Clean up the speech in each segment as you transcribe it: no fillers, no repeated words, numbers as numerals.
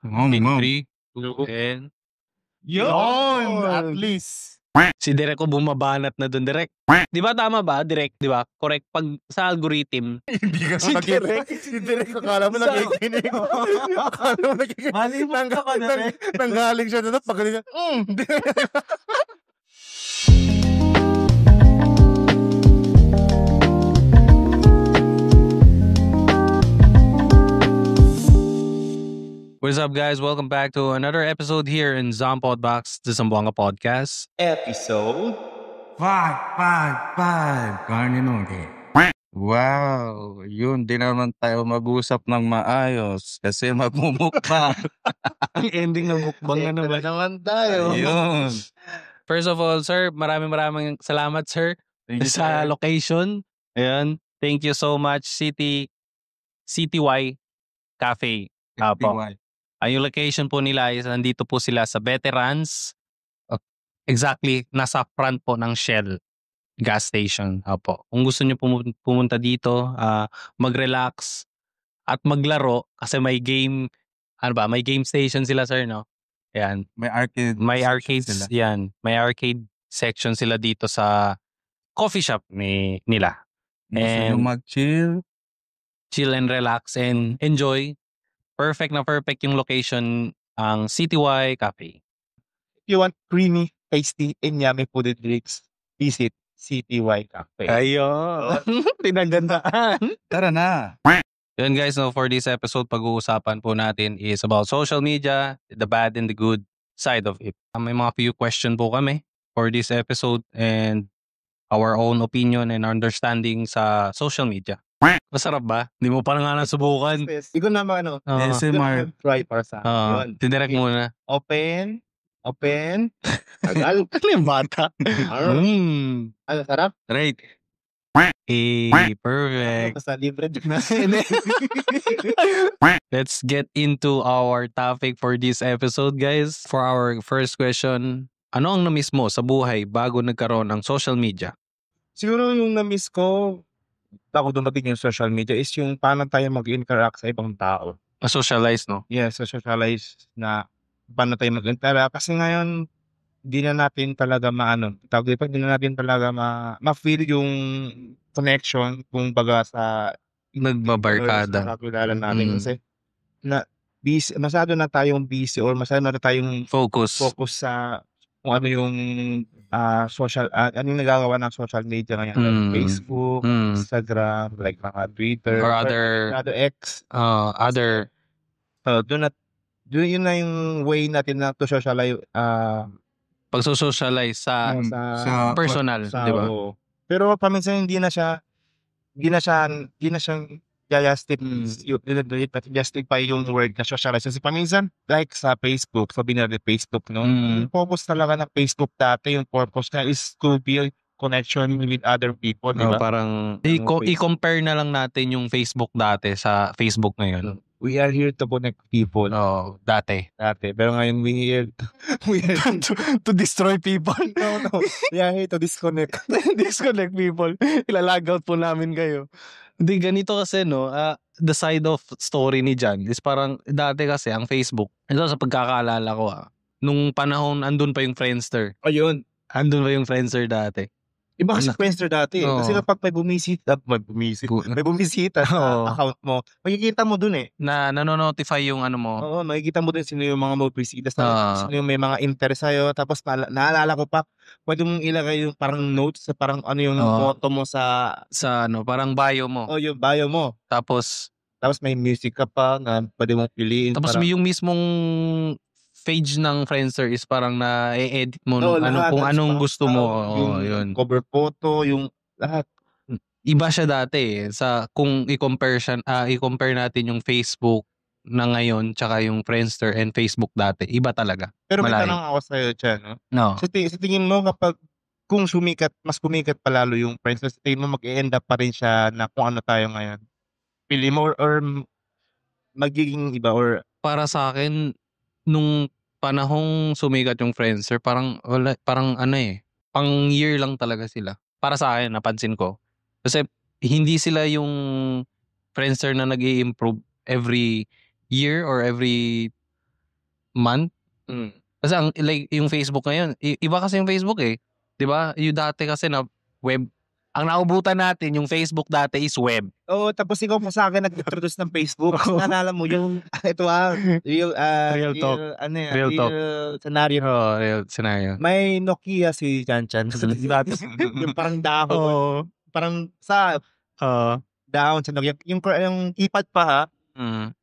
3, 2, and... Yun! At least. Si Direk ko bumabanat na dun, Direk. Di ba tama ba, Direk? Di ba? Correct. Pag sa algorithm. Hindi ka Si Direk. Si Direk, akala mo nakikinig. Akala mo nakikinig. Mali mo ka pa, Direk. Nanggaling siya doon. Pagaling siya. What's up, guys? Welcome back to another episode here in Zompod Box, the Zamboanga Podcast. Episode 555. Wow, yun, di naman tayo mag-usap ng maayos kasi magmumukbang. Ang ending ng mukbang na naman tayo. Yun. First of all, sir, maraming salamat, sir, Thank you, sa sir. location. Ayan. Thank you so much, CTY Cafe. Apo. Yung location po nila is nandito po sila sa Veterans. Exactly, nasa front po ng Shell gas station. Apo. Kung gusto niyo pumunta dito, mag-relax at maglaro kasi may game, may game station sila, sir, no? Ayan. May arcade. May section arcades, sila. yan. May arcade section sila dito sa coffee shop nila. Gusto nyo And mag-chill. chill and relax and enjoy. Perfect yung location ang CTY Cafe. If you want creamy, tasty, and yummy food and drinks, visit CTY Cafe. Ayun. Tinagandaan. Tara na. Yun, guys, no, for this episode, pag-uusapan po natin is about social media, the bad and the good side of it. May mga few question po kami for this episode and our own opinion and understanding sa social media. Masarap ba? Hindi mo pa nga nasubukan. Hindi ko naman SMR. try para sa yun. Tindirect muna. Open. Tagal. Ano yung bata? Ano, sarap? Right. Perfect. Basta libre na. Let's get into our topic for this episode, guys. For our first question, ano ang na-miss mo sa buhay bago nagkaroon ng social media? Siguro yung na-miss ko, bago dumating yung social media, is yung paano tayo mag-interact sa ibang tao. Socialize, no? Yes, socialize na paano tayo mag-interact. Kasi ngayon, hindi na natin talaga hindi na natin talaga ma-feel yung connection kung baga sa Nagbabarkada. sa kakilala natin. Kasi busy, masyado na tayong busy or masyado na tayong Focus. sa kung ano yung ano yung nagagawa ng social media ngayon. Like Facebook, Instagram, like mga Twitter, Or other X. Doon yun na yung way natin na to socialize. Pag-socialize sa personal, sa di ba? oo. Pero paminsan hindi na siya justify yung word na socialize. Kasi paminsan, like sa Facebook, sabi na Facebook, no? Yung purpose talaga ng Facebook dati, yung purpose na is to build connection with other people, di ba? Parang i-compare na lang natin yung Facebook dati sa Facebook ngayon. We are here to connect people. Dati. Pero ngayon, we are to destroy people. No. We are here to disconnect. Disconnect people. Ilalag out po namin kayo. Hindi, ganito kasi, no, the side of story ni Jan is parang, dati kasi, ang Facebook, ito sa pagkakaalala ko, nung panahon, andun pa yung Friendster. Ayun. Andun pa yung Friendster dati. Iba kasi Friendster dati. Kasi kapag may bumisita sa account mo, makikita mo dun na nanonotify yung ano mo. Oo, makikita mo dun sino yung mga bumisita sino yung may mga interest sa'yo. Tapos naalala ko pa, pwede mong ilagay yung parang notes, parang ano yung photo mo sa parang bio mo. Yung bio mo. Tapos may music ka pa na pwede mong piliin. Tapos may yung mismong page ng Friendster is parang na-edit mo kung anong gusto mo. Yung cover photo, yung lahat. Iba siya dati sa kung i-compare natin yung Facebook na ngayon tsaka yung Friendster and Facebook dati. Iba talaga. Pero may tanong ako sa'yo dyan, no? No. Sa tingin mo kapag kung mas sumikat palalo yung Friendster, sa tingin mo mag-e-end up pa rin siya na kung ano tayo ngayon? Pili mo or magiging iba or... Para sa akin, nung panahong sumikat yung Friendster, parang pang year lang talaga sila. Para sa akin, napansin ko. Kasi hindi sila yung Friendster na nag-i-improve every year or every month. Mm. Kasi like yung Facebook ngayon, iba kasi yung Facebook eh. 'Di ba? Yung dati kasi na web. Ang naubutan natin yung Facebook dati is web. Oo, tapos ikaw pa sa akin nag-introduce ng Facebook. Kasi naalala mo yung ito Real talk. ano yan, Real talk. scenario. Oo, real scenario. May Nokia si Chan-Chan. Dati yung parang dahon. Oo. Parang sa Oo. dahon sa Nokia. Yung keypad pa ha. Mm.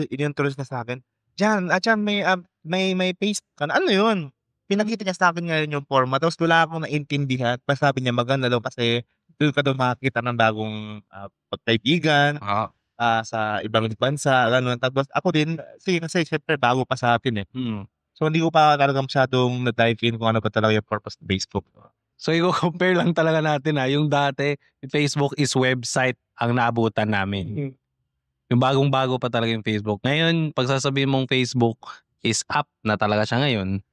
Inintroduce na sa akin. Chan, may Facebook ka na. Ano yun? Pinakita niya sa akin ngayon yung format. Tapos wala akong naintindihan. Tapos sabi niya maganda daw kasi doon ka daw makakita ng bagong pagkaibigan sa ibang bansa. Ganun. Tapos ako din, kasi syempre bago pa sa atin eh. So hindi ko pa talaga masyadong na-dive in kung ano ba talaga yung purpose ng Facebook. So i-compare lang talaga natin yung dati, Facebook is website ang naabutan namin. Yung bagong-bago pa talaga yung Facebook. Ngayon, pag sasabihin mong Facebook is app na talaga siya ngayon,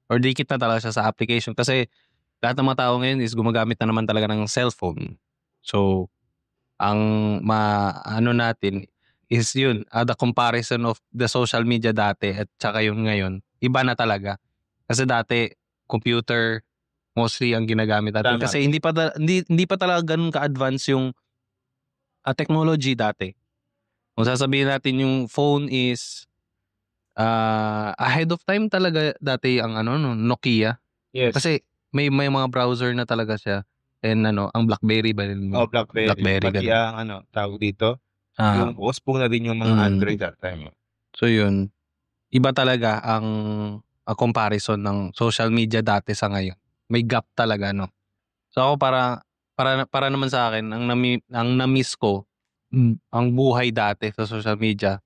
or dikit na talaga siya sa application. Kasi lahat ng mga tao ngayon is gumagamit na naman talaga ng cellphone. So, ang ano natin is yun, the comparison of the social media dati at saka yun ngayon, iba na talaga. Kasi dati, computer mostly ang ginagamit natin. Tama. Kasi hindi pa talaga ganun ka-advance yung technology dati. Kung sasabihin natin yung phone is ahead of time talaga dati ang Nokia. Yes. Kasi may mga browser na talaga siya. And ang BlackBerry ba yun? BlackBerry. BlackBerry, Pati ganun. ang tawag dito. Yung usbong na din yung mga Android that time. So yun, iba talaga ang comparison ng social media dati sa ngayon. May gap talaga, no? So ako para naman sa akin, ang na-miss ko, ang buhay dati sa social media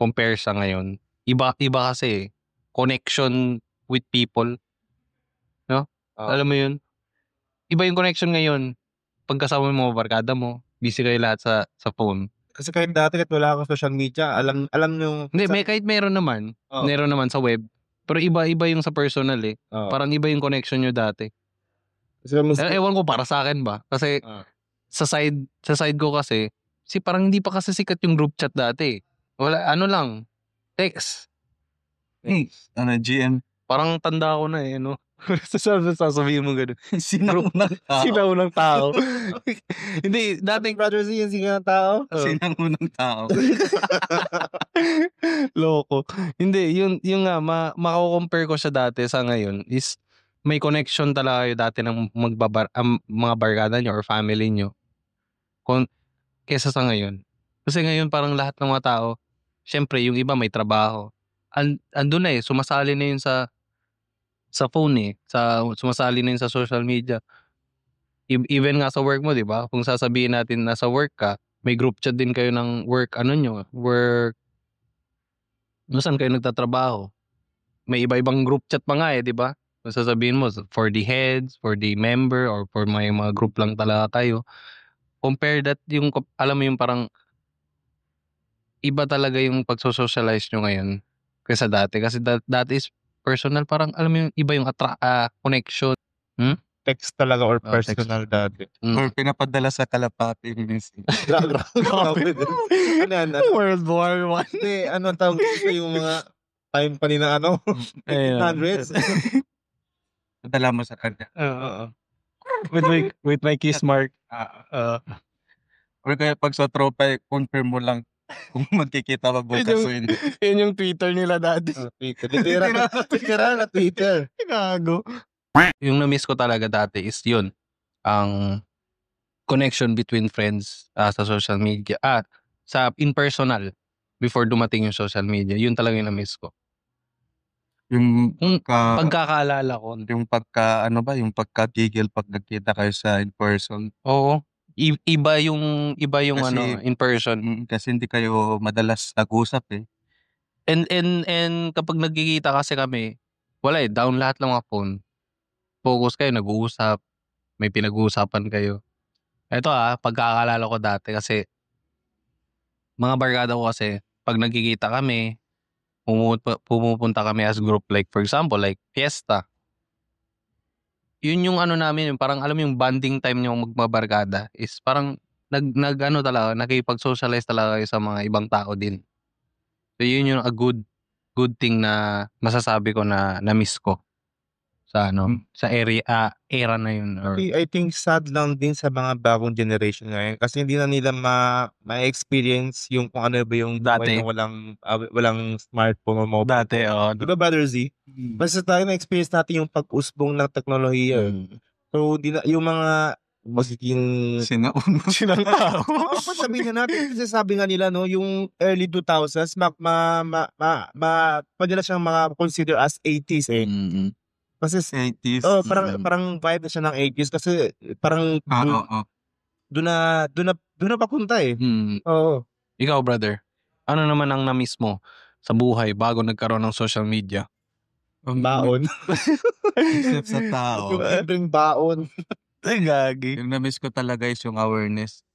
compare sa ngayon. Iba kasi connection with people. No? Alam mo yun? Iba yung connection ngayon. Pagkasama mo mga barkada mo, busy kayo lahat sa phone. Kasi kahit dati kahit wala kang social media, alam yung... Hindi, kahit meron naman. Meron naman sa web. Pero iba yung sa personal eh. Parang iba yung connection nyo dati. Ewan ko para sa akin ba? Kasi sa side ko kasi, parang hindi pa kasi sikat yung group chat dati. Wala, lang, text. GM. Parang tanda ko na eh, no? Sasabihin mo gano'n. Sinang unang tao. Hindi, dating... Brother Z, yung sinang tao? Sinang unang tao. Loko. Hindi, yun nga, mako-compare ko siya dati sa ngayon is may connection talaga kayo dati ng mga barkada nyo or family nyo kesa sa ngayon. Kasi ngayon parang lahat ng mga tao, syempre yung iba may trabaho. Andun na eh, sumasali na yun sa phone eh, sumasali na yun sa social media. Even nga sa work mo, di ba? Kung sasabihin natin nasa work ka, may group chat din kayo ng work, saan kayo nagtatrabaho. May iba-ibang group chat pa nga eh, di ba? Kung sasabihin mo, for the heads, for the member, or for may mga group lang talaga kayo. Compare that yung, alam mo yung parang, iba talaga yung pag-socialize nyo ngayon kaysa dati. Kasi dati is personal, parang alam mo yung iba yung connection. Text talaga or text. personal dati. Or pinapadala sa kalapati minsan. Grabe. World War I. Hindi, tawag dito yung mga time pa nila 1800s. Padala mo sa kanya. With my kiss mark. Or kaya pag sa tropa, confirm mo lang kung magkikita ba bukas o hindi. Yun yung Twitter nila dati. Twitter na Twitter. Gago. Yung na-miss ko talaga dati is yun. Ang connection between friends sa social media. Sa impersonal before dumating yung social media. Yun talaga yung na-miss ko. Yung pagkakaalala ko. Yung yung pagkagigil pag nagkita kayo sa in person. Oo. Iba yung Kasi, in person. Kasi hindi kayo madalas nag-usap eh. And kapag nagkikita kasi kami, wala eh, down lahat ng mga phone. Focus kayo, nag-uusap, may pinag-uusapan kayo. Ito pagkakaalala ko dati kasi mga barkada ko kasi pag nagkikita kami, pumupunta kami as group, like for example, like fiesta. Yun yung namin, yung parang alam mo yung bonding time nyo magbabarkada is parang talaga, nakipag-socialize talaga kayo sa mga ibang tao din. So yun yung a good good thing na masasabi ko na na-miss ko sa sa era na yun. Or, I think sad lang din sa mga bagong generation ngayon kasi hindi na nila ma-experience yung kung ano ba yung Dati. buhay na walang smartphone o mobile. dati, Di ba, Brother Z? Basta tayo na-experience natin yung pag-usbong ng teknolohiya. So, yung mga magiging Sinauna. Sinangao. dapat sabihin na natin kasi sabi nga nila no yung early 2000s pwede na siyang consider as 80s eh. Kasi 80s. parang vibe na siya ng 80s kasi parang Oo. doon na papunta eh. Oo. Ikaw, brother, ano naman ang na-miss mo sa buhay bago nagkaroon ng social media? Baon. Isip sa tao. Yung baon. Ay, gagi. Yung na-miss ko talaga is yung awareness.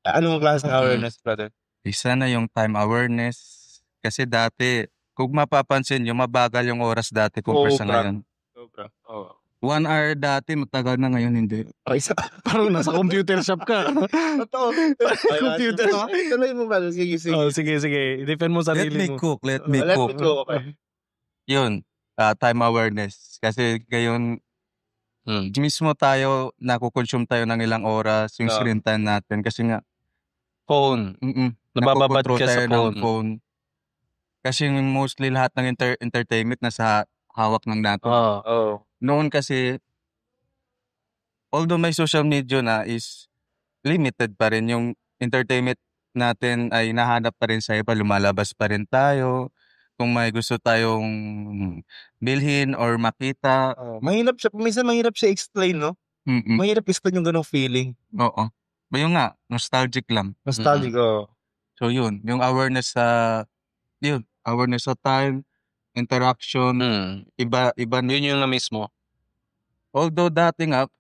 Anong klase ng awareness, brother? Isa na yung time awareness. Kasi dati, kung mapapansin nyo, mabagal yung oras dati compare sa ngayon. Sobra. Oo. 1 hour dati, matagal na ngayon, hindi. Isa. Parang nasa computer shop ka. Totoo. Computer. Tuloy mo ba? Sige. Sige. Defend mo Let me sarili mo. cook. Let me cook. Okay. Yun, time awareness. Kasi ngayon, mismo tayo, nakukonsume tayo ng ilang oras, yung screen time natin. Kasi nga, Phone. Nabababad nakukontrol ka sa tayo ng phone. Kasi mostly lahat ng entertainment nasa hawak ng natin. Oo. Noon kasi, although may social media na is limited pa rin, yung entertainment natin ay nahanap pa rin sa iba, lumalabas pa rin tayo. Kung may gusto tayong bilhin or makita. Mahirap siya. Minsan mahirap siya explain, no? Mahirap explain yung ganong feeling. Oo. Yun nga, nostalgic lang. Nostalgic, oo. So yun, yung awareness sa time, interaction, iba Yun yung na-miss mo. although dati nga,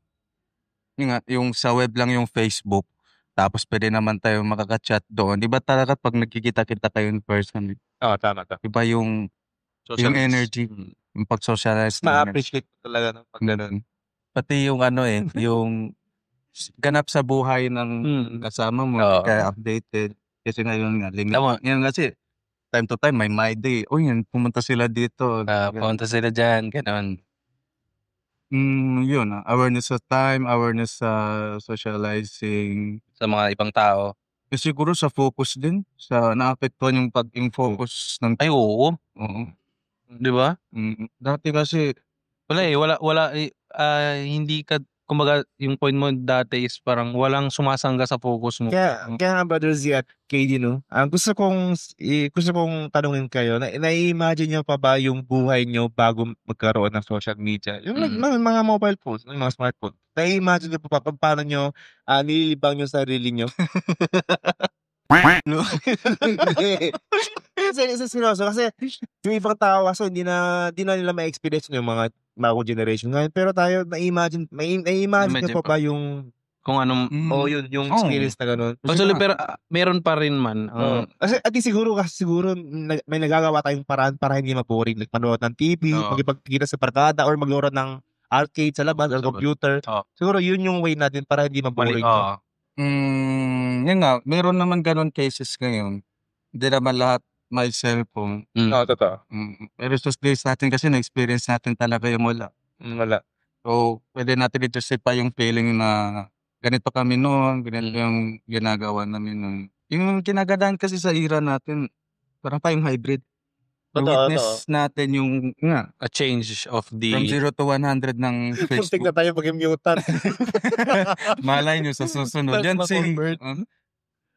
yung sa web lang yung Facebook, tapos pwede naman tayo makaka-chat doon. Iba talaga pag nagkikita-kita kayo in person. Oo, tama. Iba yung energy, yung pag-socialize. Ma-appreciate talaga ng pag ganun. Pati yung yung ganap sa buhay ng kasama mo, kaya updated. Kasi ngayon nga, limit. Yan kasi, time to time, may My Day. Yan, pumunta sila dito. Punta sila dyan, ganon. Yun, awareness sa time, awareness sa socializing. Sa mga ibang tao. Siguro sa focus din, sa naapektuhan yung pag-focus ng Ay, oo. Di ba? Dati kasi, wala hindi ka, kumbaga, yung point mo dati is parang walang sumasangga sa focus mo. Kaya nga, Brother Z at KD, no? Gusto kong tanungin kayo, na-imagine nyo pa ba yung buhay nyo bago magkaroon ng social media? Yung mga mobile phones, yung mga smartphone. Na-imagine nyo pa paano nyo nililibang yung sarili nyo? No? Kasi seryoso, kasi yung ibang tao kasi hindi na nila ma-experience yung mga bagong generation ngayon. Pero tayo, na-imagine nyo pa ba yung kung anong yung experience na gano'n? Actually, pero meron pa rin man. Kasi at least siguro may nagagawa tayong paraan para hindi maboring. Like manood ng TV, magpagkita sa barkada, or maglaro ng arcade sa labas or computer. Siguro yun yung way natin para hindi maboring. Yun nga, meron naman ganun cases ngayon. Hindi naman lahat may cellphone. Totoo. Pero sa days natin kasi na-experience natin talaga yung wala. So, pwede natin i-justify yung feeling na ganito kami noon, ganito yung ginagawa namin noon. Yung kinagandaan kasi sa era natin, parang pa yung hybrid. Witness natin yung a change of the from 0 to 100 ng Facebook. Tignan tayo pag-mutan. Malay nyo sa susunod. Yan si...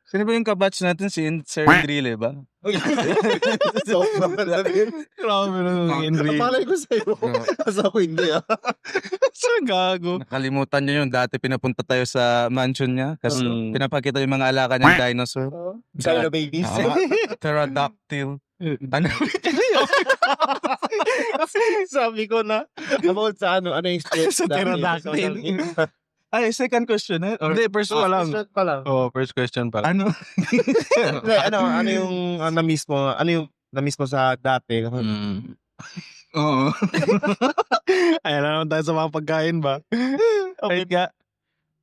Sino ba yung kabatch natin? Si Sir Enrile ba? So, grabe na Enrile. Napalay ko sa'yo. Kasi ako hindi So, gago. Nakalimutan nyo yun. Dati pinapunta tayo sa mansion niya. Kasi pinapakita yung mga alaga niyang dinosaur. Dino babies. Pterodactyl. Ano? Sabi ko na about sa ano yung experience sa pterodactyl. Ay, second question Hindi, first pa lang. First question pa lang. Ano yung na-miss mo? Ano yung na-miss mo sa dati? Oo. Ayan na naman tayo sa mga pagkain ba? Okay ka.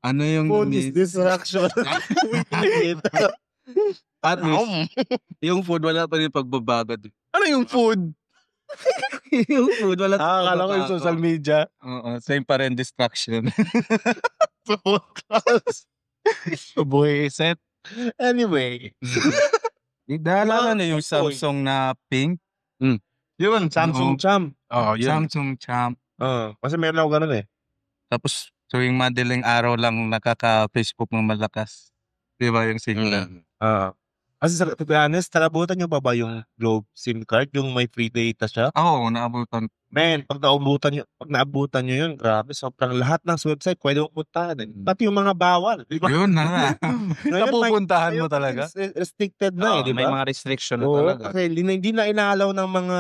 Ano yung... Food is distraction. At least, yung food wala pa rin pagbabago. Ano yung food? Yung food wala pa Akala ko yung social media. Oo, same pa rin distraction. Buwisit. Anyway. Naalala niyo yung Samsung na pink? Yun, Samsung Oo. Champ. Samsung Champ. Kasi meron ako ganun eh. Tapos tuwing madaling araw lang nakaka-Facebook ng malakas. Di ba yung signal? Kasi to be honest, naabutan nyo ba yung Globe SIM card? Yung may free data siya? Oo, naabutan. Man, pag naabutan nyo yun, grabe, sobrang lahat ng website pwede mong puntahan. Pati yung mga bawal. Di ba? Yun na nga. Napupuntahan mo talaga? Restricted na eh, di May ba? mga restriction na Oo, talaga. kasi hindi na inaalaw ng mga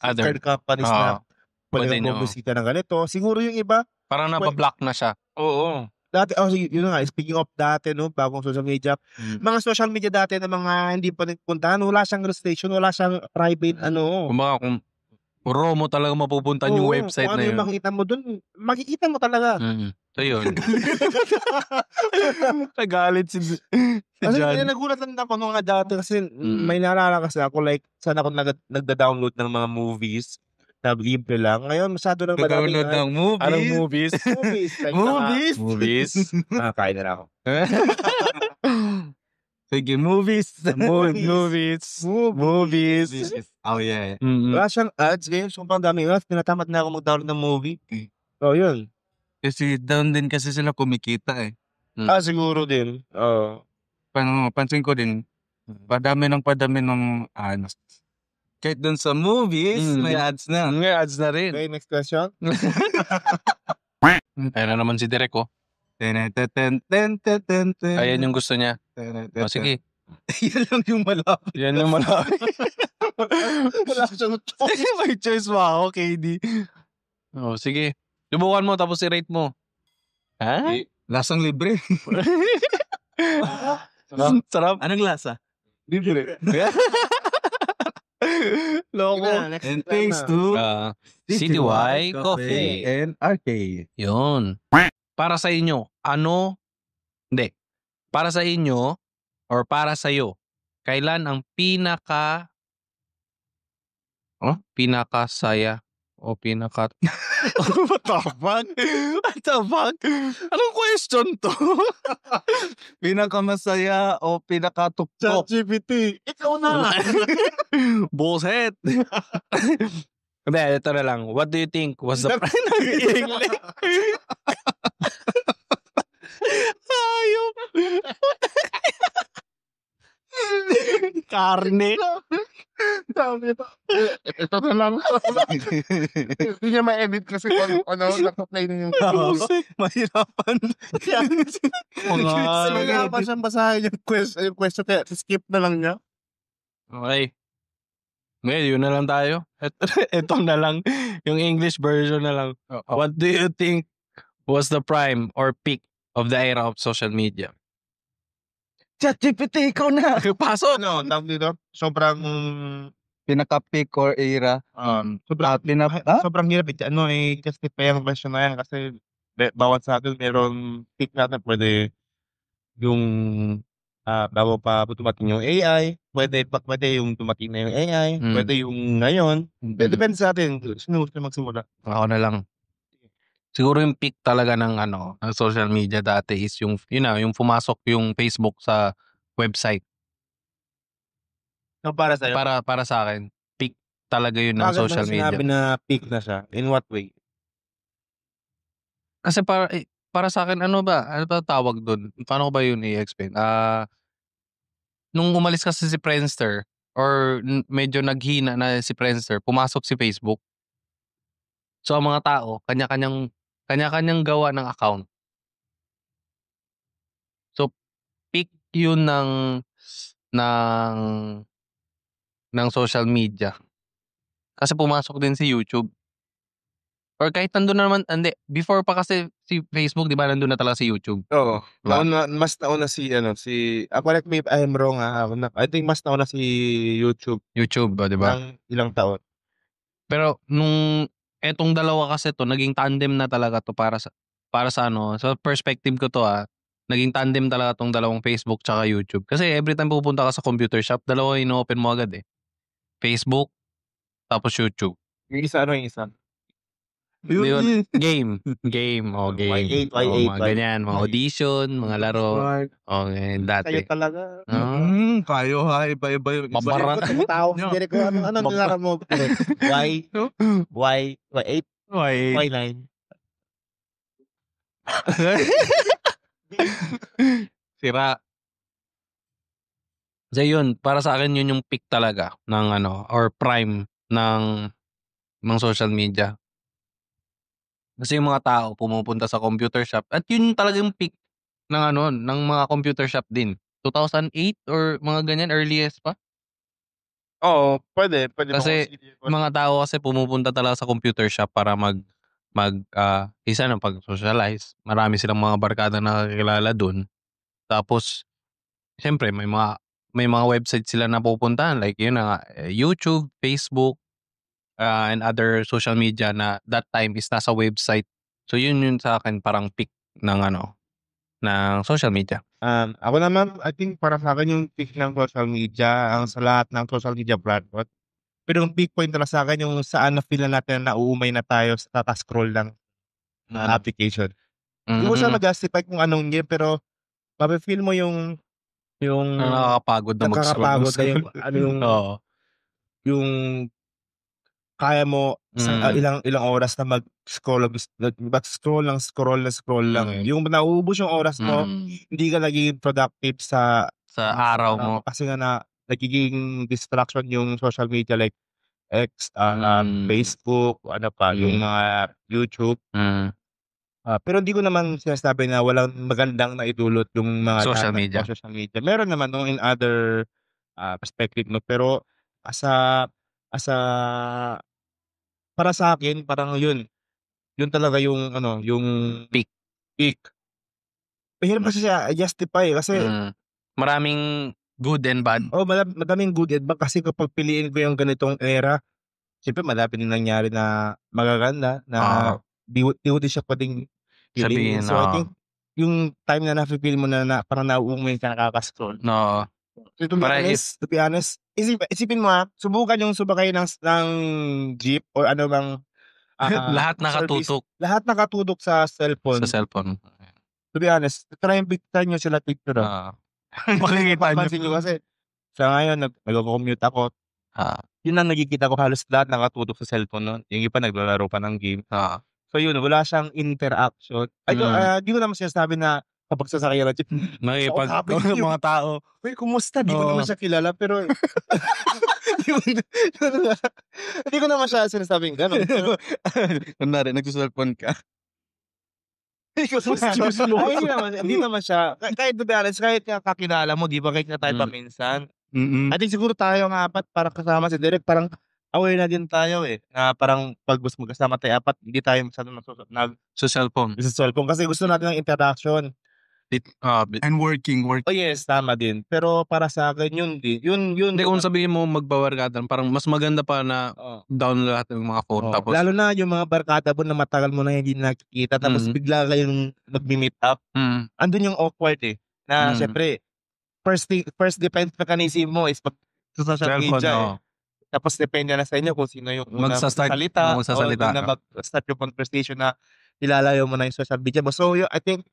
Other. card companies na Pwede pwede nyo. kong bumisita ng ganito. Siguro yung iba, Parang nabablock na siya. oo. Dati, yun nga, speaking of dati, no, bagong social media, mga social media dati na mga hindi pa nagpuntahan, wala siyang restriction, wala siyang private, Kumbaga kung puro mo talaga mapupuntahan yung Oo, website kung na ano yun. yung makikita mo dun, makikita mo talaga. So yun. Nagalit si Kasi John. nagulat lang ako nung nga dati kasi may naalala kasi ako like saan ako nagda-download ng mga movies na libre lang. Ngayon masyado nang madami. Download ng movies. Anong movies? Movies. Like, Movies? Kain na lang ako. Sige, movies. Movies. Oh, yeah. Wala siyang ads ngayon. Sobrang dami ads. Tinatamad na ako mag-download ng movie. So, yun. Kasi down din kasi sila kumikita eh. Siguro din. Pansin ko din, padami ng ano. Kahit dun sa movies, may ads na. May ads na rin. Okay, next question. Ayun na naman si Derek, oh. Ayan yung gusto niya. O, sige. Yan lang yung malapit. Yan yung malapit. Wala siyang May choice ba ako, KD? O, sige. Subukan mo, tapos i-rate mo. Ha? Lasang libre. Sarap. Anong lasa? libre. Loko. And thanks to CTY Coffee. and Arcade. Yun. Para sa inyo, para sa inyo or para sa iyo, kailan ang pinakasaya o What the fuck? Anong question to? Pinakamasaya o pinakatuktok? ChatGPT. Ikaw na. Bullshit. Hindi, ito na lang. What do you think was the Ayop. Karne. Sabi ito. Ito na lang. Hindi niya ma-edit kasi nakaplay na yung Mahirapan. Mahirapan siyang basahin yung question. Kaya skip na lang niya. Okay. Ngayon, yun na lang tayo. Ito na lang. Yung English version na lang. What do you think was the prime or peak of the era of social media? ChatGPT, ikaw na. Pasok! Tawag dito? Sobrang Pinaka-peak or era? sobrang hirap i-justify ang question na yan kasi bawat sa atin meron peak natin. Pwede yung bago pa dumating yung AI, pwede yung dumating na yung AI, pwede yung ngayon. Depende sa atin. Sino gusto magsimula? Ako na lang. Siguro yung peak talaga ng ng social media dati is yung yung pumasok yung Facebook sa website. No, para sa'yo? Para sa akin, peak talaga yun ng social media. Sinabi na peak na siya? In what way? Kasi para sa akin, ano ba tawag doon? Paano ko ba yun i-explain? Nung umalis kasi si Friendster or medyo naghina na si Friendster, pumasok si Facebook. So ang mga tao, kanya-kanyang gawa ng account. So peak yun ng social media. Kasi pumasok din si YouTube. Or kahit nandun na naman, before pa kasi si Facebook, di ba, nandun na talaga si YouTube. Oo. Diba? Mas nauna si correct me if I'm wrong I think mas nauna si YouTube. YouTube, di ba? Ng ilang taon. Pero nung etong dalawa kasi to, naging tandem na talaga to para sa sa perspective ko to naging tandem talaga 'tong dalawang Facebook tsaka YouTube. Kasi every time pupunta ka sa computer shop, dalawa yung ino-open mo agad, eh. Facebook, tapos YouTube. Yung isa ano yung isa? Di ba game, game. Y8, Oo, Y8, mga ganyan, mga audition, mga laro. Okay, Sa'yo dati. talaga. Kayo ha, iba-iba yung Mabara- Tumatawag si Derek ko. Anong nilaro mo? Y8, Y9. Sira. Kasi yun, para sa akin yun yung peak talaga ng or prime ng social media. Kasi yung mga tao pumupunta sa computer shop at yun talaga yung peak ng mga computer shop din. 2008 or mga ganyan, earliest pa. Oo, pwede Kasi mga tao kasi pumupunta talaga sa computer shop para isa pag-socialize. Marami silang mga barkada na nakakilala dun. Tapos siyempre may mga website sila na pupuntahan like yun na nga, YouTube, Facebook, and other social media na that time is nasa website. So yun sa akin parang peak ng ng social media. Ako naman, I think para sa akin yung peak ng social media, sa lahat ng social media platform. Pero yung peak point na sa akin yung saan na feel na natin na nauumay na tayo sa tata-scroll ng application. Hindi ko siya ma-justify kung anong game, pero mafe-feel mo yung Nakakapagod na nakakapagod na yung Oo. yung kaya mo sa ilang oras na mag-scroll lang eh. Yung nauubos yung oras mo, hindi ka nagiging productive sa araw mo. kasi nga na nagiging distraction yung social media like X, Facebook, ano pa, yung mga YouTube. Pero hindi ko naman sinasabi na walang magandang naidulot yung mga Social media. social media. Meron naman no, in other perspective no, pero as a para sa akin parang yun talaga yung yung peak. Mahirap kasi siya i-justify kasi maraming good and bad. madaming good and bad kasi kapag piliin ko yung ganitong era, siyempre madami din nangyari na magaganda na di ko din siya pwedeng piliin. Sabihin, So I think yung time na nafe-feel mo na parang nauumay ka nakaka-scroll. No. So to be honest, isipin mo subukan yung sumakay ng jeep or ano bang lahat nakatutok. Lahat nakatutok sa cellphone. To be honest, try nyo sila picture. Makikita nyo kasi sa ngayon, nag-commute ako. Yun ang nakikita ko halos lahat nakatutok sa cellphone nun. Yung iba naglalaro pa ng game. So yun, wala siyang interaction. Di ko naman sinasabi na kapag sasakay ng jeep, mga tao. Uy, kumusta? Di ko naman siya kilala, pero hindi ko naman siya sinasabing gano'n. Kunwari, nagsuselfone ka. Hindi naman siya. Kahit to be honest, kahit kakilala mo, di ba, kahit na tayo pa minsan. I think siguro tayo ng apat para kasama si Derek, parang aware na din tayo na parang pag gusto mo kasama tayo apat, hindi tayo masyadong sa cellphone. Kasi gusto natin ng interaction. And working. Oh yes, tama din. Pero para sa akin, yun. Hindi, kung sabihin mo magbabarkada, parang mas maganda pa na down lahat ng mga phone. Tapos, lalo na yung mga barkada mo na matagal mo na hindi nakikita, tapos bigla kayong nag-meet up. Andun yung awkward na syempre, first defense mechanism mo is sa social media Tapos depende na sa inyo kung sino yung unang magsasalita. O na mag-start yung conversation na ilalayo mo na yung social media mo. So I think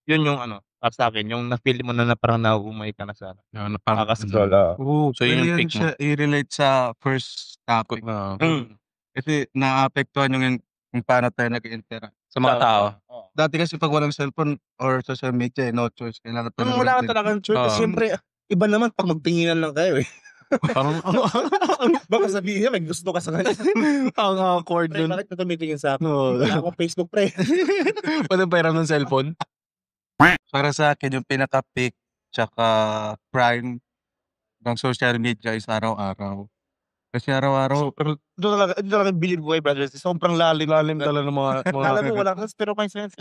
yun yung para sa akin, yung na-feel mo na parang nauumay ka na sa nakaka-scroll. So yun yung pick mo. I-relate sa first topic. Kasi naapektuhan yung paano tayo nag-interact sa mga tao. Dati kasi pag walang cellphone or social media, no choice. Wala ka talagang choice. Siyempre, iba naman pag magtinginan lang kayo Parang baka sabihin niya, may gusto ka sa kanya. ang awkward Pre, dun. bakit na tumitingin sa akin? Wala akong Facebook, pre. Pwede pairam ng cellphone? Para sa akin, yung pinaka-peak tsaka prime ng social media is araw-araw. Kasi araw-araw, Ito talaga believe ko brothers. Sobrang lalim talaga ng mga alam mo, wala kasi pero may sense.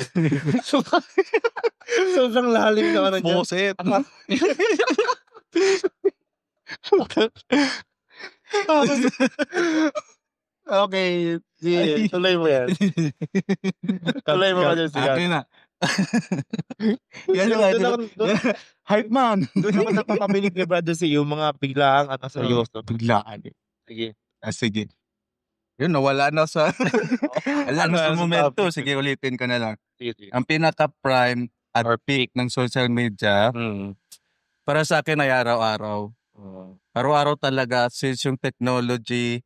Sobrang lalim na ano dyan. Boset. Okay, tuloy mo yan. Tuloy mo ka dyan, sige. Akin na. Yan yung idol. Hype man. Doon naman nakakabilig ni brother sa iyo, mga biglaang at seryoso. Biglaan. Sige. Sige. Yun, nawala na sa... Wala na sa Ano, momento. topic. Sige, ulitin ko na lang. Sige. Ang pinaka-prime at peak ng social media, para sa akin ay araw-araw. Araw-araw talaga, since yung technology,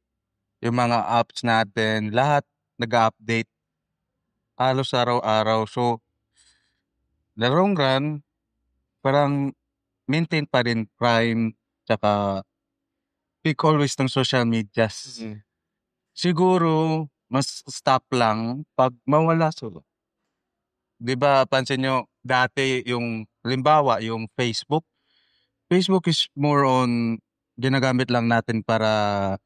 yung mga apps natin, lahat nag-update. Halos araw-araw. So, the long run, parang maintain pa rin prime, tsaka peak always ng social medias. Siguro, mas stop lang pag mawala solo. Di ba, pansin nyo, dati yung, halimbawa, yung Facebook is more on, ginagamit lang natin para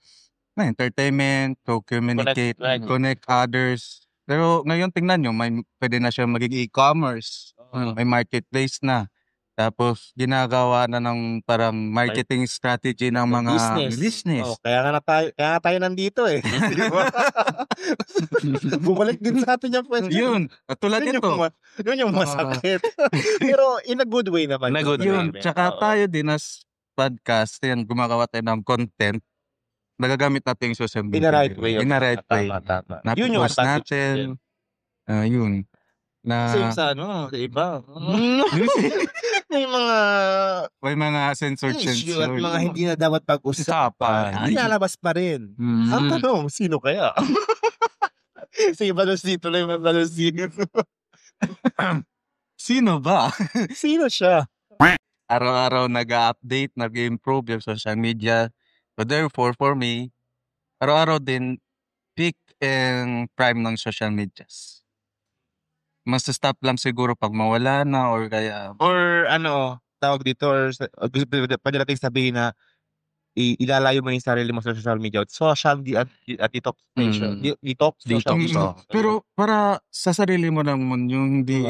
entertainment, to communicate, connect others. Pero ngayon, tingnan nyo, pwede na siya magiging e-commerce. May marketplace na. Tapos, ginagawa na ng parang marketing strategy ng mga business. Oh, kaya nga tayo nandito eh. Di ba? Bumalik din sa atin yung question. Yun, at tulad nito. Yun yung masakit. Pero in a good way naman. In a good Yun, way. tsaka tayo din as podcast, yan, gumagawa tayo ng content, nagagamit natin yung social media. In a right way. In a right way. Tama. Yun yung Napopost natin. Yun. Kasi yung sa sa iba. May mga censored issue at mga hindi na dapat pag-usapan. Nilalabas pa rin. Ang tanong, sino kaya? Sige, balusito lang yung balusito. Sino ba? Sino siya? Araw-araw nag-update, nag-improve yung social media. So therefore, for me, araw-araw din peak and prime ng social medias. Mas stop lang siguro pag mawala na or kaya... Or tawag dito, or pwede natin sabihin na ilalayo mo yung sarili mo sa social media. Social at detox station. Detox social media. Pero para sa sarili mo lang mo, yung hindi...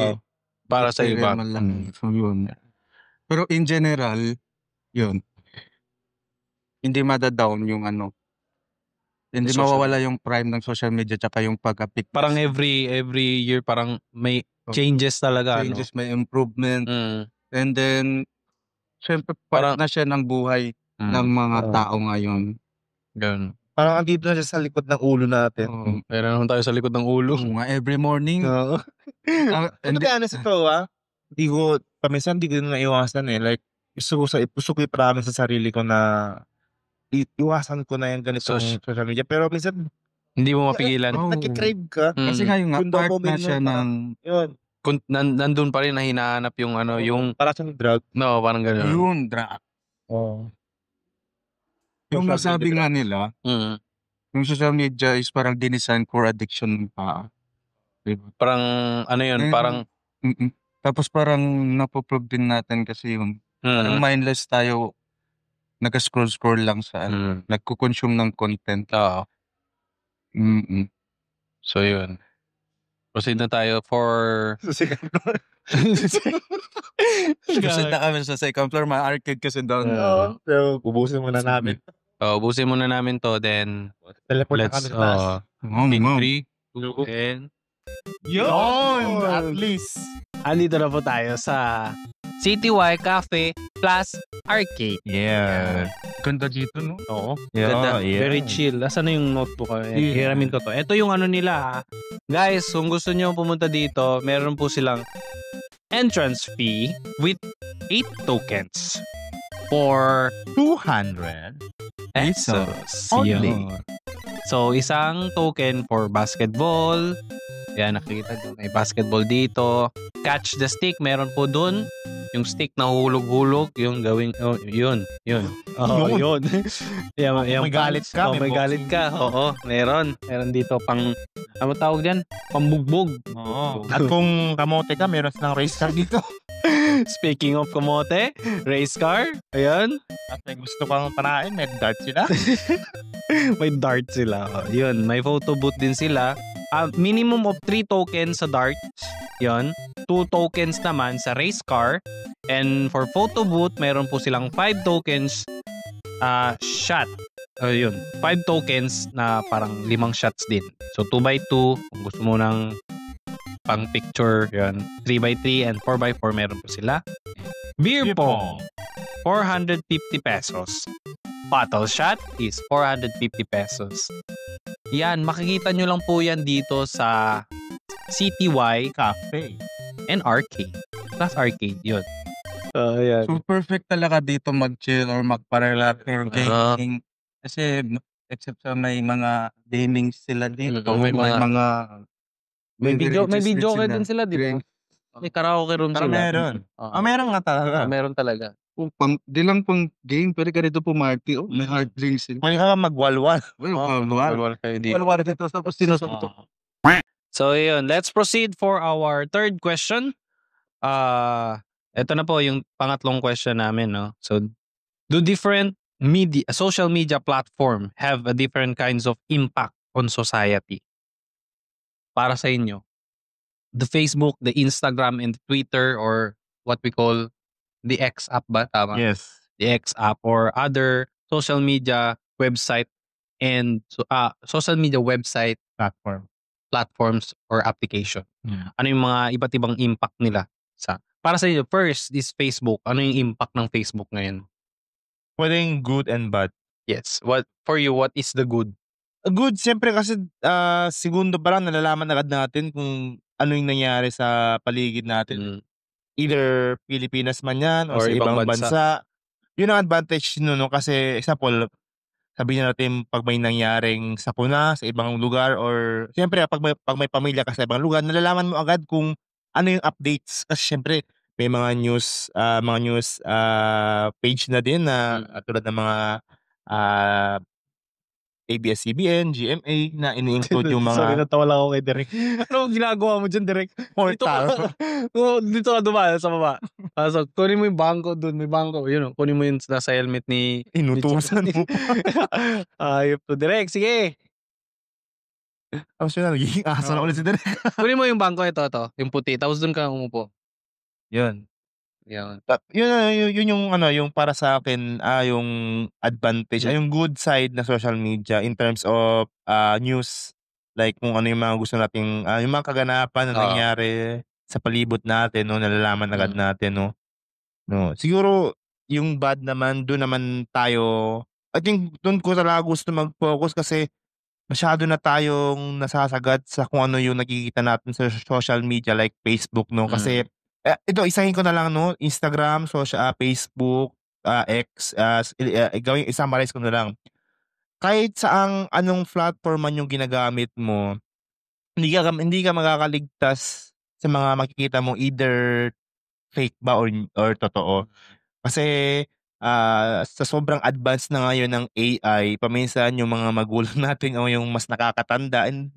Para sa iba. So yun. Pero in general, yun. Hindi madadown yung hindi mawawala yung prime ng social media tsaka yung pag-apik. Parang every year parang may changes talaga. Changes, may improvement. Mm. And then, syempre parang na siya ng buhay ng mga tao ngayon. Ganun. Parang andito na siya sa likod ng ulo natin. Meron naman tayo sa likod ng ulo. Every morning. Ano kaya na sa to, paminsan di ko na iwasan eh. Like, gusto ko i-promise sa sarili ko na iwasan ko na yung ganitong social media. Pero minsan, hindi mo mapigilan. nagkikrave ka. Kasi nga yung part na siya ng... Yun. Nandun pa rin na hinahanap yung yung... Para siyang drug. No, parang gano'n. Yung drug. Yung nasabi nga nila, yung social media is parang dinesign for addiction pa. Diba? Parang yun, parang... Tapos parang napoprove din natin kasi yung parang mindless tayo, nag-scroll lang sa nagko-consume ng content. Oo. So yun. Proceed na tayo for... Proceed na kami sa second floor, mga arcade kasi down. So, ubusin muna namin. Ubusin muna namin to, then... Teleport na kami sa taas. Big 3, 2, and... Yun! At least. Andito na po tayo sa CTY Cafe plus Arcade. Yeah. Ganda dito, no? Oo. Ganda. Very chill. Asan na yung notebook ko? Hiramin ko to. Ito yung nila. Guys, kung gusto nyo pumunta dito, meron po silang entrance fee with 8 tokens for 200 pesos. only. Yun. So, isang token for basketball. Yan, nakikita nyo. May basketball dito. Catch the stick. Meron po dun. Yung stick na hulog-hulog. Yung gawing... Oh, yun. Yun. Oh, yun. May galit ka. May galit ka. Oo, meron. Meron dito pang... Ano tawag dyan? Pambugbog. Oo. At kung kamote ka, meron silang race car dito. Speaking of kamote, race car. Ayan. At may gusto kang panain, may dart sila. May dart sila. Oh, yun. May photo booth din sila. Minimum of 3 tokens sa darts. Yun. 2 tokens naman sa race car. And for photo booth, meron po silang 5 tokens shot. Yun. 5 tokens na parang 5 shots din. So 2x2. Kung gusto mo ng pang picture, yun. 3x3 and 4x4 meron po sila. Beer pong, 450 pesos. Bottle shot is 450 pesos. Yan, makikita nyo lang po yan dito sa CTY Cafe. and Arcade. Plus Arcade, yun. Yan. So perfect talaga dito mag-chill or magpa-relax or gaming. Kasi except sa may mga gaming sila dito, May may mga- mga May video sila. din sila, di ba? Drink. May karaoke room Parang sila. meron. Oo. Meron nga talaga. Meron talaga. Di lang pang game, pero ganito po Marty. Oh, may hard drinks. Pwede ka magwalwal. Walwal kayo dito. Walwal dito tapos sinusuntok. So, yun. Let's proceed for our third question. Ito na po yung pangatlong question namin, no? So, do different social media platform have a different kinds of impact on society? Para sa inyo, the Facebook, the Instagram, and the Twitter, or what we call the X app ba? Tama? Yes. The X app or other social media website and social media website platforms or application. Ano yung mga iba't ibang impact nila sa para sa inyo? First is Facebook. Ano yung impact ng Facebook ngayon? Pwedeng good and bad. Yes. What for you, what is the good? Good, siyempre kasi segundo pa lang nalalaman agad natin kung ano yung nangyari sa paligid natin. Either Pilipinas man yan or Or sa ibang ibang bansa. bansa. Yun ang advantage nun, no? Kasi example, sabihin natin pag may nangyaring sakuna sa ibang lugar or siyempre pag may pamilya ka sa ibang lugar, nalalaman mo agad kung ano yung updates. Kasi siyempre may mga news page na din na tulad ng mga ABS-CBN, GMA na ini-include yung mga Sorry, natawa lang ako kay Derek. Ano ginagawa mo dyan, Derek? portal. Dito ka dumaan sa baba. So, kunin mo yung bangko doon. May bangko. Yun, kunin mo yung nasa helmet ni... Inutusan mo pa. Ayop to, Derek. Sige. Tapos yun na, nagiging aso na ulit si Derek. Kunin mo yung bangko ito. Yung puti. Tapos doon ka umupo. Yun. Yan. Yun yung yung para sa akin yung advantage, yung good side na social media in terms of news, like kung ano yung mga gusto nating yung mga kaganapan na nangyari sa palibot natin, no, nalalaman agad natin, no. Siguro yung bad naman, doon naman tayo, I think doon ko talaga gusto mag-focus kasi masyado na tayong nasasagad sa kung ano yung nakikita natin sa social media like Facebook, no, kasi ito isahin ko na lang, no, Instagram, Facebook, X, gawing i-summarize ko na lang. Kahit saang anong platform man yung ginagamit mo, hindi ka makakaligtas sa mga makikita mo either fake ba or totoo. Kasi sa sobrang advance na ngayon ng AI, paminsan yung mga magulang natin o yung mas nakakatanda and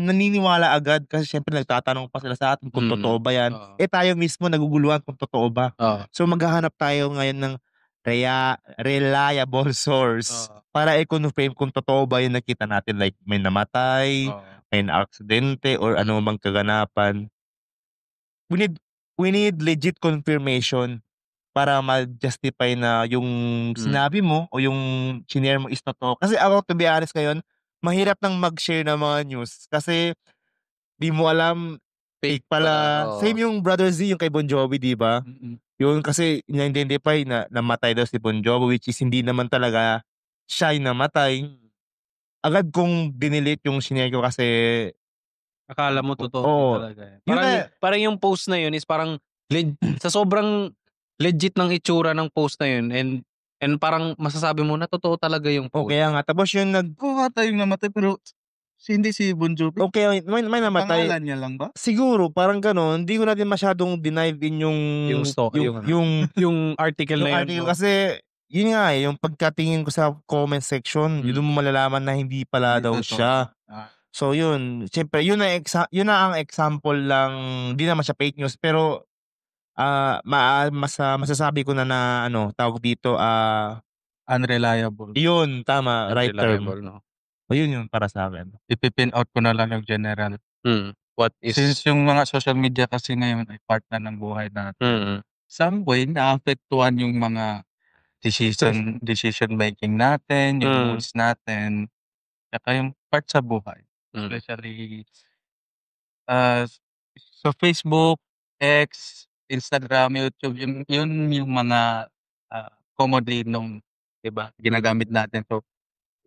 naniniwala agad kasi syempre nagtatanong pa sila sa atin kung totoo ba yan. Tayo mismo naguguluhan kung totoo ba. So maghahanap tayo ngayon ng reliable source para i-confirm kung totoo ba yung nakita natin, like may namatay, may na-aksidente or ano mang kaganapan. We need legit confirmation para ma-justify na yung sinabi mo o yung shinare mo is totoo. Kasi ako, to be honest ngayon, mahirap nang mag-share ng mga news kasi di mo alam fake pala. Same yung Brother Z, yung kay Bon Jovi, di ba? Yun kasi na-identify na namatay daw si Bon Jovi, which is hindi naman talaga siya yung namatay. Agad kong dinelete yung shinare ko kasi akala mo totoo talaga. Parang yung post na yun is parang sa sobrang legit ng itsura ng post na yun and parang masasabi mo na totoo talaga yung post. Kaya nga. Tapos yung yung namatay pero hindi si Bon Jovi. Okay, may namatay. Pangalan niya lang ba? Siguro, parang gano'n. Hindi ko natin masyadong denive in yung article na yun. Kasi, yun nga yung pagkatingin ko sa comment section, yun mo malalaman na hindi pala daw siya. So yun, siyempre, yun na ang example lang, hindi naman siya fake news, pero masasabi ko na tawag dito, unreliable. Yun, tama, right term. No? O yun para sa akin. Ipipin out ko na lang yung general. What is... Since yung mga social media kasi ngayon ay part na ng buhay natin. Some way, naapektuhan yung mga decision making natin, yung moods natin, saka yung part sa buhay. Especially So Facebook, X, Instagram, YouTube, yun yung mga, commonly nung 'di ba, ginagamit natin. So,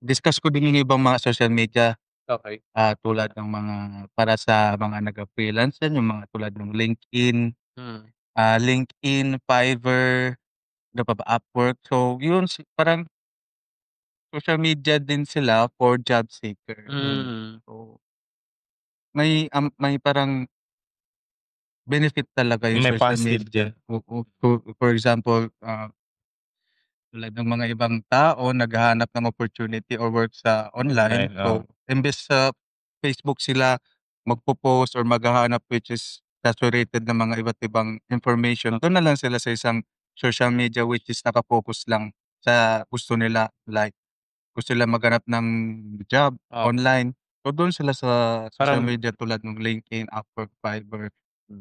discuss ko din yung ibang mga social media, Okay. tulad ng mga para sa mga nagfa-freelance yan, yung mga tulad ng LinkedIn, LinkedIn, Fiverr, ano pa ba, Upwork. So, yun parang social media din sila for job seeker. So, may parang benefit talaga yung May social positive media. din. Oo. For example, tulad ng mga ibang tao naghahanap ng opportunity or work sa online. Online, So, imbes sa Facebook sila magpo-post or maghahanap which is saturated ng mga iba't ibang information, doon na lang sila sa isang social media which is naka-focus lang sa gusto nila. Like, gusto nila maghanap ng job online. So, doon sila sa social Parang media tulad ng LinkedIn, Upwork, Fiverr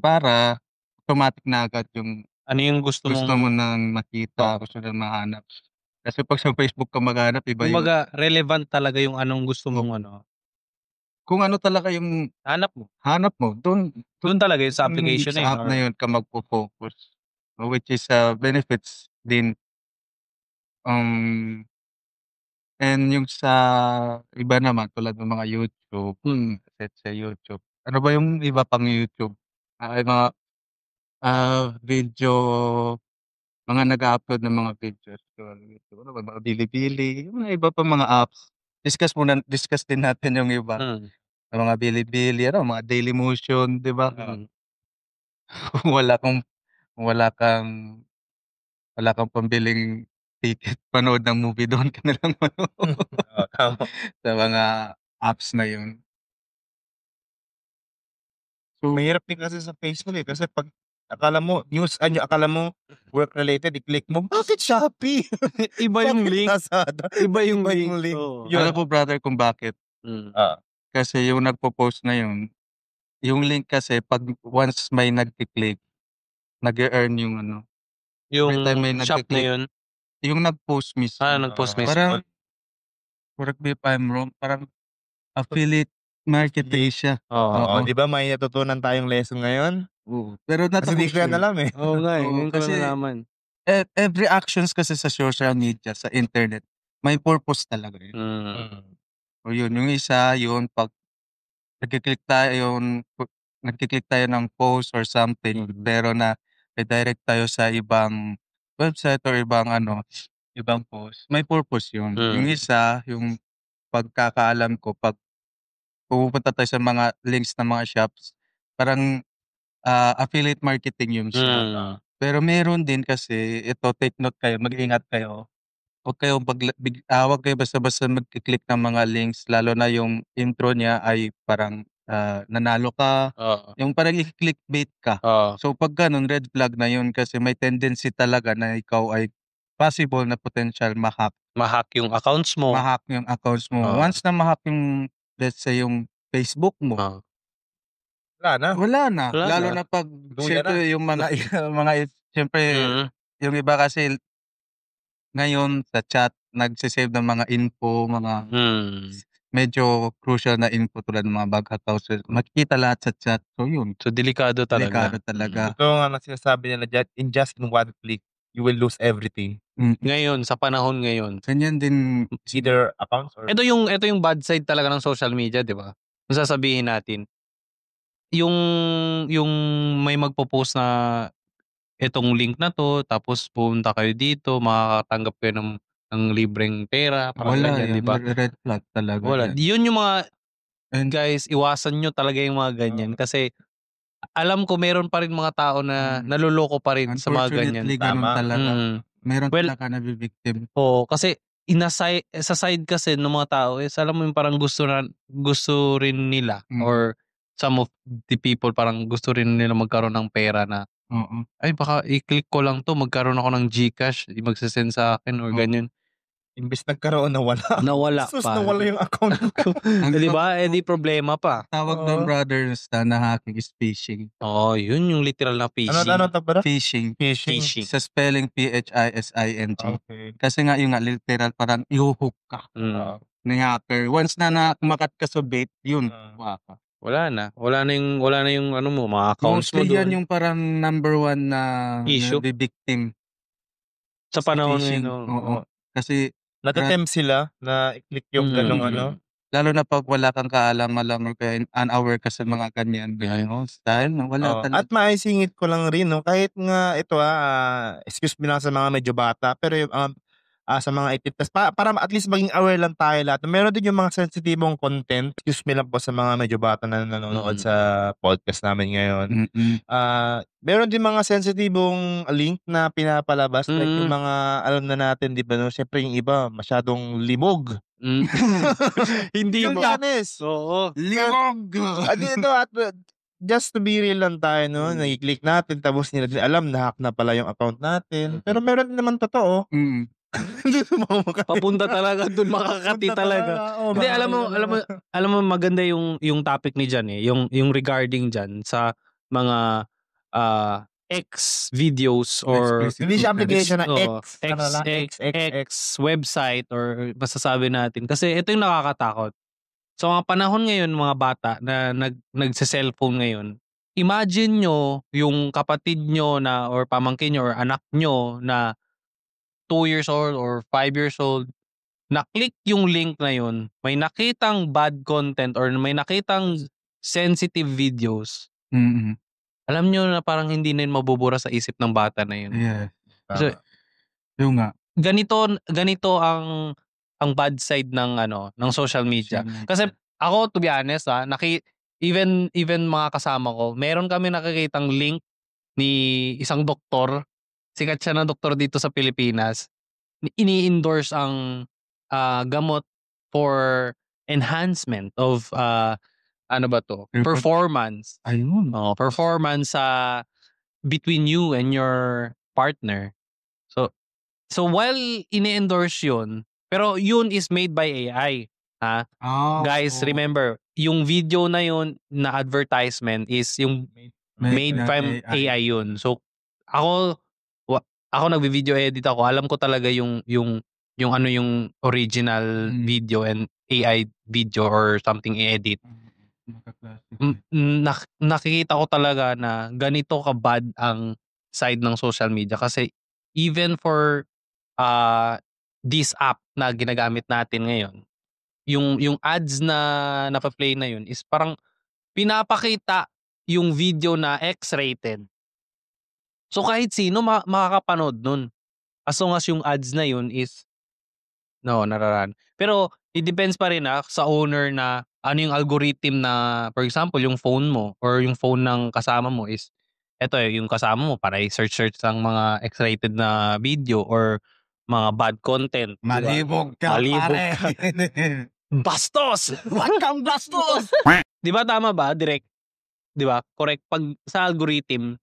para automatic na agad yung ano yung gusto gusto mo mong ng makita, gusto mo ng mahanap. Kasi 'pag sa Facebook ka maghahanap iba yung kumbaga relevant talaga yung anong gusto o mong ano, kung ano talaga yung hanap mo. hanap mo dun Dun talaga yun sa dun application na yun sa app or na yun ka magfo-focus. Which is, benefits din, um, and yung sa iba naman tulad ng mga YouTube, let's say YouTube. Ano ba yung iba pang YouTube? Yung mga, video mga nag-a-upload ng mga videos sa YouTube, ano ba, mga Bilibili, yung mga iba pang mga apps. Discuss din natin yung iba, mm, yung mga Bilibili, ano, mga Dailymotion, 'di ba? mm. Kung kung wala kang pambiling ticket panood ng movie, doon ka na lang manood Tama. sa mga apps na yun. So, Mahirap din kasi sa Facebook, eh, kasi 'pag akala mo news akala mo work related, i-click mo, bakit Shopee? Iba yung Bakit link, Lazada? iba yung Iba link, yung link. oo. Yun. alam mo brother kung bakit, Oo. kasi yung nagpo-post na yun, yung link kasi 'pag once may nagki-click, nag-e-earn yung ano, Yung every time may shop na nagki-click, yun, yung nag-post mismo. nag-post mismo. Parang, correct me if I'm wrong, parang affiliate marketing siya. Oo. Oo, Oo, 'di ba may natutunan tayong lesson ngayon? oo. Pero Kasi di natapos ko ko yan yun. alam, eh. Oo nga, eh, Oo, ngayon ko lang kasi nalaman. every actions kasi sa social media, sa internet, may purpose talaga yun. Mm. O yun, yung isa, yun 'pag nagki-click tayo nagki-click tayo ng post or something, pero redirect tayo sa ibang website or ibang ano, ibang post, may purpose yun. Yung isa, yung pagkakaalam ko 'pag pumupunta tayo sa mga links ng mga shops, parang, affiliate marketing yun siya. Pero meron din kasi ito, take note kayo, mag-ingat kayo. Huwag kayo basta-basta magki-click ng mga links lalo na yung intro niya ay parang, nanalo ka, Oo, yung parang i-clickbait ka. oo. So 'pag gano'n red flag na yun kasi may tendency talaga na ikaw ay possible na potential Ma-hack yung accounts mo. ma-hack yung accounts mo. Oo. Once na ma-hack yung let's say yung Facebook mo, Oo. Wala na, wala na. Wala Lalo na. na 'pag luya na. siyempre yung mga mga siyempre Mm. yung iba kasi ngayon sa chat nagse-save ng mga info, mga Hmm. medyo crucial na info tulad ng mga bank accounts, makikita lahat sa chat. So yun, So delikado delikado talaga. talaga. Ito nga na sinasabi nila just in one click, you will lose everything. Ngayon, sa panahon ngayon. Ganyan din Either accounts or Ito yung bad side talaga ng social media, 'di ba? Kung sasabihin natin, yung yung may magpo-post na itong link na 'to, tapos pumunta kayo dito, makakatanggap kayo ng libreng pera, parang wala ganyan, 'di yan, ba? red flag talaga Wala. yan. Yun yung mga And guys, iwasan niyo talaga yung mga ganyan kasi alam ko meron pa rin mga tao na naloloko pa rin sa mga ganyan. unfortunately ganun Tama. talaga. Meron Well, talaga nabi-victim. oo, kasi sa side kasi nung mga tao is alam mo yung parang gusto rin nila or some of the people parang gusto rin nila magkaroon ng pera na, Oo, "Ay baka i-click ko lang 'to magkaroon ako ng GCash, magse-send sa akin," or oo. ganyan. imbes nagkaroon nawala. Nawala Sus, pa. nawala yung account ko. Ang Eh, 'di ba? Eh, di problema pa. tawag dun Oo. brother na hacking is phishing. Oo, yun yung literal na Ano phishing. tawag ba? Phishing. Phishing. Phishing. Sa spelling PHISING. Okay. Kasi nga yun nga literal parang iho-hook ka Mm. ni hacker. Once na kumakat ka sa bait, yun, Ah. waka. wala na. Wala na yung ano mo, mga accounts mo Mostly yan doon. yung parang number one na Issue? nabi-victim Sa sa panahon phishing. ngayon, Oo. Kasi Nate-tempt sila na i-click yung ganong ano. lalo na pag wala kang kaalam-alam or kaya unaware ka sa mga ganyan. Dahil wala Oo. talaga. At maisingit ko lang rin 'no, kahit nga ito, excuse me lang sa mga medyo bata, pero yung, sa mga 18 plus para at least maging aware lang tayo lahat. Meron din yung mga sensitibong content, excuse me lang po sa mga medyo bata na nanonood sa podcast namin ngayon. Meron din mga sensitibong link na pinapalabas like yung mga alam na natin 'di ba 'no, siyempre yung iba masyadong libog. Hindi To be ba? honest. Oo. Libog! Ito just to be real lang tayo 'no, naki-click natin tapos nila din alam na hack na pala yung account natin. Pero meron din naman totoo. Hindi sumama Papunta talaga dun, makakati talaga. Oo, Hindi, makakati talaga. alam mo maganda yung topic ni Jan yung regarding diyan sa mga X videos or Hindi siya application na Oo, X, ano lang, XXX. website or masasabi natin. Kasi ito yung nakakatakot. Sa mga panahon ngayon, mga bata na nagse-cellphone ngayon, imagine nyo yung kapatid nyo na or pamangkin nyo or anak nyo na 2 years old or 5 years old, na-click yung link na yun, may nakitang bad content or may nakitang sensitive videos, alam nyo na parang hindi na yun mabubura sa isip ng bata na yun. Yeah. So, Yung nga. ganito ang bad side ng ng social media. Kasi ako, to be honest, even mga kasama ko, meron kami nakikitang link ni isang doktor, sikat siya na doktor dito sa Pilipinas, ini-endorse ang gamot for enhancement of ano ba to? Performance. Ayun. Performance between you and your partner. So while ini-endorse yun, pero yun is made by AI. Ha? Guys, remember, yung video na yun na advertisement is yung made from AI yun. So ako ako nagvi-video edit ako. Alam ko talaga yung ano yung original video and AI video or something i-edit. Nakikita ko talaga na ganito ka-bad ang side ng social media kasi even for this app na ginagamit natin ngayon, yung ads na napa-play na yun is parang pinapakita yung video na X-rated. So kahit sino makakapanood nun. As long as yung ads na yun is nararan. Pero it depends pa rin sa owner na ano yung algorithm na, for example, yung phone mo or yung phone ng kasama mo is eto yung kasama mo para i-search ang mga X-rated na video or mga bad content. Malibog ka, pare. Bastos! Wag kang bastos! Di ba tama ba, Direk? Di ba? Correct. Pag sa algorithm,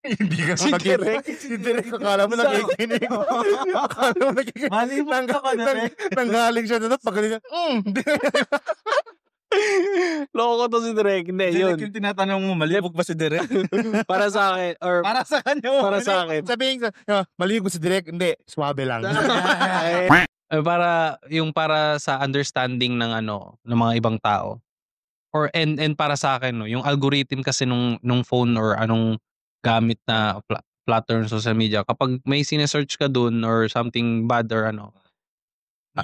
Hindi ka Si Direk. Si Direk, akala mo nakikinig. Akala mo nakikinig. Malibog ka pa, Direk. Nanggaling siya doon, pag loko to si Direk. Hindi, yun. Yung tinatanong mo, malibog ba si Direk? Para sa akin, or Para sa kanya. para sa akin. Sabihin sa, mali ko si Direk, hindi, swabe lang. Para sa understanding ng ng mga ibang tao. Or and para sa akin yung algorithm kasi nung phone or anong gamit na platform sa social media, kapag may sine-search ka dun or something bad or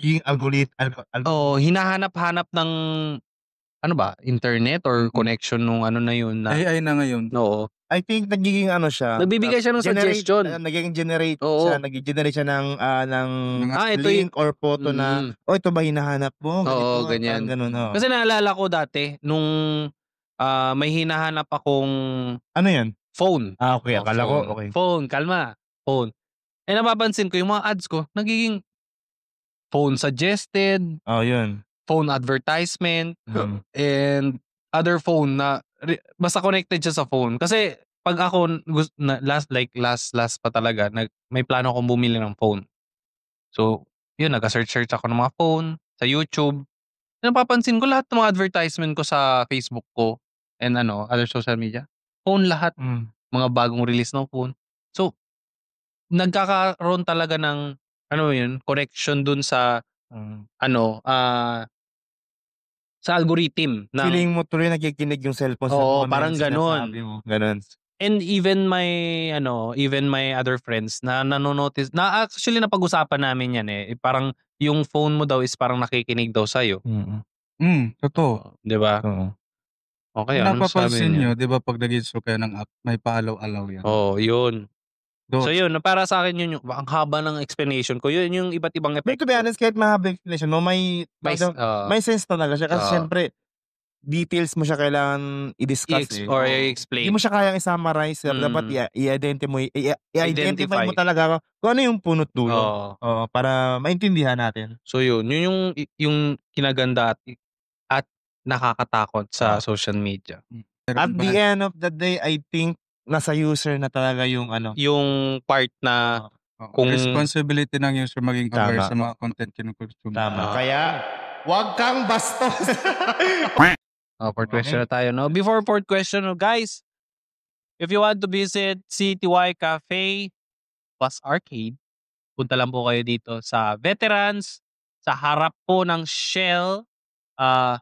Yung algorithm. hinahanap-hanap ng internet or connection nung na yun na AI na ngayon. oo. I think nagiging siya. Nagbibigay siya ng suggestion. Nagiging-generate Oo. siya. Nag-generate siya ng ito link or photo na, ito ba hinahanap mo? Oo, Ganito, ganyan. parang ganun, Kasi naalala ko dati nung may hinahanap akong ano yan? phone. Okay, akala ko, okay. Phone, kalma. Phone. Napapansin ko yung mga ads ko, nagiging phone suggested, Yun. phone advertisement, and other phone na basta connected siya sa phone. Kasi pag ako last pa talaga, may plano akong bumili ng phone. So, yun, nag-search ako ng mga phone sa YouTube. Napapansin ko lahat ng mga advertisement ko sa Facebook ko and other social media, phone lahat. Mga bagong release ng phone. So, nagkakaroon talaga ng connection dun sa sa algorithm ng Feeling mo tuloy nakikinig yung cellphone sa Oo, mga parang message na ganun. sinasabi mo. Ganun. And even my other friends na nanonotice na actually napag-usapan namin yan parang yung phone mo daw is parang nakikinig daw sa'yo. Totoo. 'Di ba? Oo. Okay, Kung anong sabi napapansin niyo? nyo, di ba pag nag-install kayo ng app, may pa-allow-allow yan. Oo, yun. So Do, yun, para sa akin yun yung ang haba ng explanation ko. Yun yung iba't ibang But to epekto. be honest, kahit mahaba yung explanation mo, may sense talaga siya. Kasi Oo. syempre, details mo siya kailangan i-discuss Or Hindi i-explain. mo siya kayang i-summarize, sir. Dapat i-identify mo talaga kung ano yung punot dulo. Oo. Para maintindihan natin. So yun yung kinaganda at nakakatakot sa social media. At the end of the day, I think nasa user na talaga yung Yung part na kung responsibility ng user maging aware Tama. sa mga content kinukonsume. tama. Kaya, wag kang bastos. fourth question na tayo, no? Before fourth question, no, guys, if you want to visit CTY Cafe plus Arcade, punta lang po kayo dito sa Veterans, sa harap po ng Shell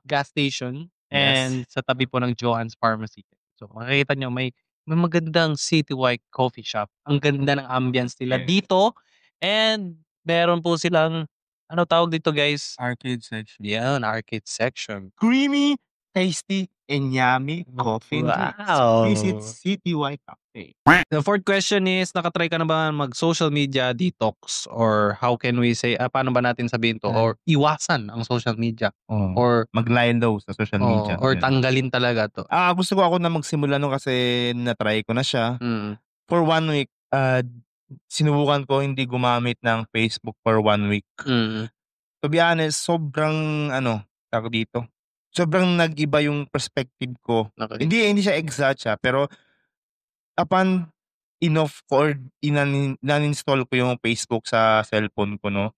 gas station, and sa tabi po ng Joann's Pharmacy. So makikita nyo, may magandang CTY coffee shop. Ang ganda ng ambience nila dito, and meron po silang, ano tawag dito, guys? Arcade section. Yan, arcade section. Creamy, tasty, and yummy coffee and drinks. Wow. Visit CTY Cafe. The fourth question is, nakatry ka na ba mag-social media detox? Or how can we say, paano ba natin sabihin to? Or iwasan ang social media? Or Mag-lie low sa social media. or tanggalin talaga to? Gusto ko ako na magsimula nun kasi na-try ko na siya. For 1 week, sinubukan ko hindi gumamit ng Facebook for 1 week. To be honest, sobrang tawag dito. Sobrang nag-iba yung perspective ko. Okay. Hindi siya exact siya, pero upon enough ko or in-install ko yung Facebook sa cellphone ko, no?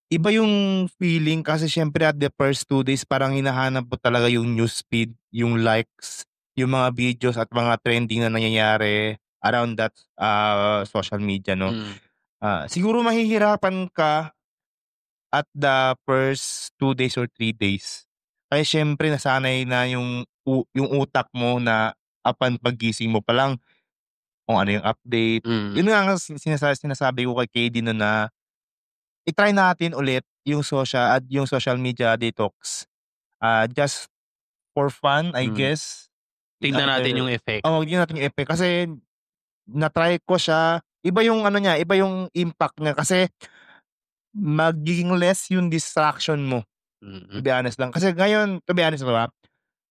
Iba yung feeling kasi syempre at the first 2 days parang hinahanap mo talaga yung newsfeed, yung likes, yung mga videos at mga trending na nangyayari around that social media, no? Siguro mahihirapan ka at the first 2 days or 3 days. Kaya syempre nasanay na yung utak mo na upon paggising mo pa lang kung ano yung update. Yun nga ang sinasabi ko kay KD na i-try natin ulit yung social media detox. Just for fun, I guess. Tignan natin yung effect. Tignan natin yung effect. Kasi na-try ko siya. Iba yung niya, iba yung impact niya. Kasi magiging less yung distraction mo. To be honest lang. Kasi ngayon, to be honest ba,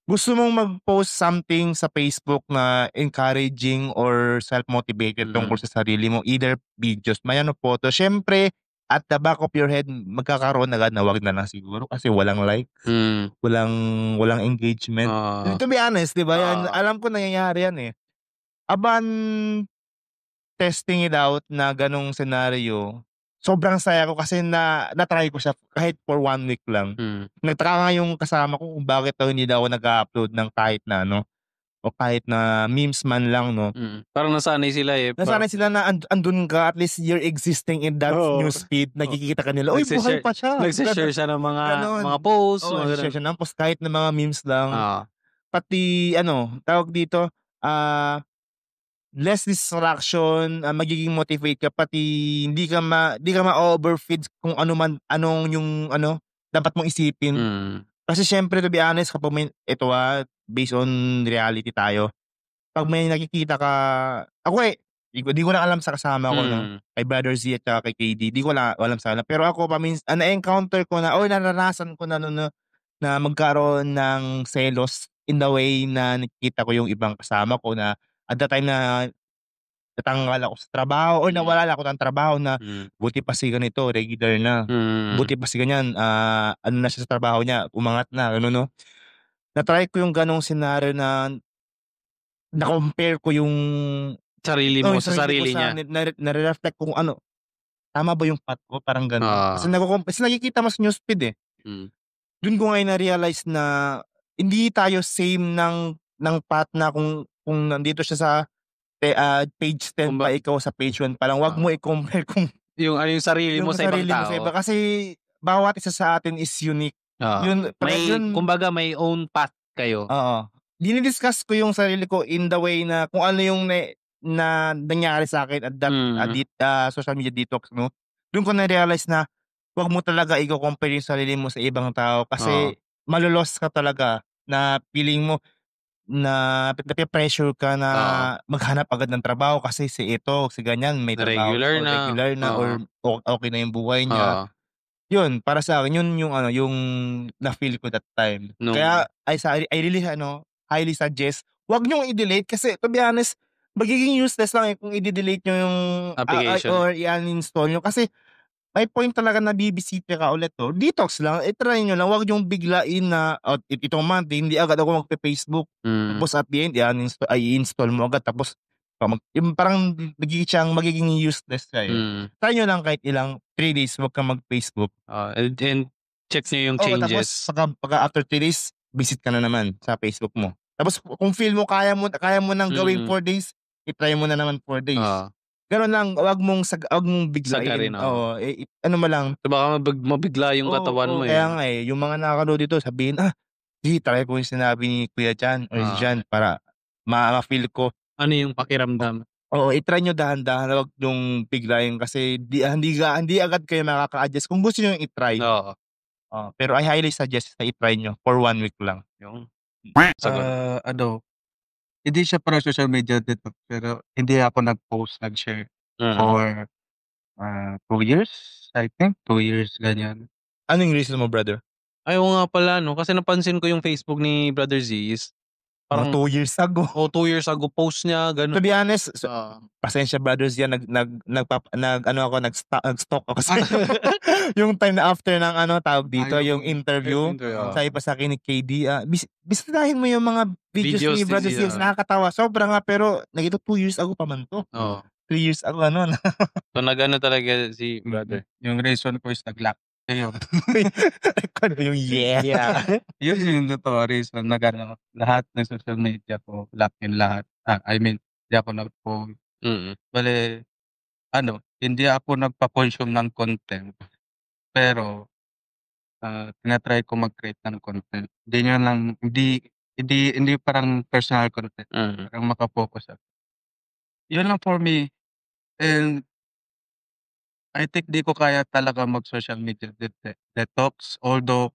gusto mong mag-post something sa Facebook na encouraging or self-motivated tungkol sa sarili mo, either videos, may photo. Syempre, at the back of your head, magkakaroon agad na wag na lang siguro kasi walang likes, walang engagement. To be honest, di ba? Yan, alam ko nangyayari yan Aban testing it out na ganong scenario, sobrang saya ko kasi na-try ko siya kahit for 1 week lang. Nagtaka nga yung kasama ko kung bakit hindi daw ako nag-upload ng kahit na o kahit na memes man lang, no? Parang nasanay sila Nasanay sila na andun ka, at least you're existing in that newsfeed, nagkikita ka nila, uy, buhay pa siya. Nagse-share siya ng mga posts. Nagse-share siya ng post kahit na mga memes lang. Pati, tawag dito, less distraction, magiging motivate ka, pati hindi ka ma-overfeed kung anong yung dapat mong isipin. Kasi syempre, to be honest, kapag based on reality tayo, pag may nakikita ka, ako di ko na alam sa kasama ko, no? Kay Brother Z at kay KD, di ko alam sa kanila. Pero ako, na-encounter ko na, naranasan ko na na magkaroon ng selos in the way na nakikita ko yung ibang kasama ko na at the time na natanggal ako sa trabaho or nawala ako ng trabaho na buti pa si ganito, regular na. Buti pa si ganyan, na siya sa trabaho niya, umangat na, no? Na-try ko yung ganong scenario na na-compare ko yung sarili mo sa sarili niya. Na-reflect kung tama ba yung path ko, parang ganon. Kasi nakikita mo sa newsfeed Doon ko ngayon na-realize na hindi tayo same ng path na kung nandito siya sa page 10 pa, ikaw sa page 1 pa lang. Wag mo i-compare kung yung sarili mo sa ibang tao. Kasi bawat isa sa atin is unique. Oo. Yun, Kumbaga may own path kayo. Oo. Dinidiscuss ko yung sarili ko in the way na kung ano yung na nangyari sa akin at that social media detox, no? Doon ko na-realize na wag mo talaga i-compare yung sarili mo sa ibang tao kasi malulost ka talaga na feeling mo na nape-pressure ka na maghanap agad ng trabaho kasi si ganyan may trabaho regular na or okay na yung buhay niya. Yun, para sa akin, yun yung yung na-feel ko that time. Kaya I really highly suggest, wag niyong i-delete kasi to be honest, magiging useless lang kung i-delete niyo yung application or i-uninstall niyo kasi may point talaga na bibisita ka ulit detox lang, try niyo lang, wag niyong biglain na itong month hindi agad ako magpe-Facebook. Tapos at the end i-install mo agad tapos yung parang magiging useless kayo. Try nyo lang kahit 3 days wag kang mag-Facebook. and check nyo yung changes. Tapos pagka after 3 days, visit ka na naman sa Facebook mo. Tapos kung feel mo kaya mo nang gawin 4 days, i-try mo na naman 4 days. Gano'n lang, wag mong biglain. Sagarin, Oo, ano mo lang. So baka mabigla yung katawan mo Kaya nga yung mga nakakanood dito sabihin, try ko yung sinabi ni Kuya Jan or si Jan para ma-feel ko. Ano yung pakiramdam? Oo, i-try nyo dahan-dahan, wag yung biglain kasi hindi agad kayo makaka-adjust kung gusto nyo yung i-try. Oo. Pero I highly suggest na i-try nyo for 1 week lang. Yung Hindi siya parang social media detox pero hindi ako nag-post, nag-share for 2 years, I think 2 years ganyan. Ano yung reason mo, brother? Ayaw nga pala, no? Kasi napansin ko yung Facebook ni Brother Z is parang 2 years ago. 2 years ago post niya, To ganun. be honest, pasensya brothers yan, nag-stalk ako sa yung time na after ng tawag dito, yung interview. Sabi pa sa akin ni KD, bisitahin mo yung mga videos ni Brother Z, nakakatawa. Sobra nga, pero nagito 2 years ago pa man to. 3 years ago, So nag-ano talaga si Brother. Yung reason ko is nag-lock. Ayun. Yung yeah. Yun yung totoo reason na lahat ng social media ko, lock yung lahat. I mean, hindi ako nag-post. Bale, hindi ako nagpa-consume ng content. Pero, tinatry ko mag-create ng content. Hindi parang personal content. Parang maka-focus ako. Yun lang for me. And I think di ko kaya talaga mag-social media detox. Although,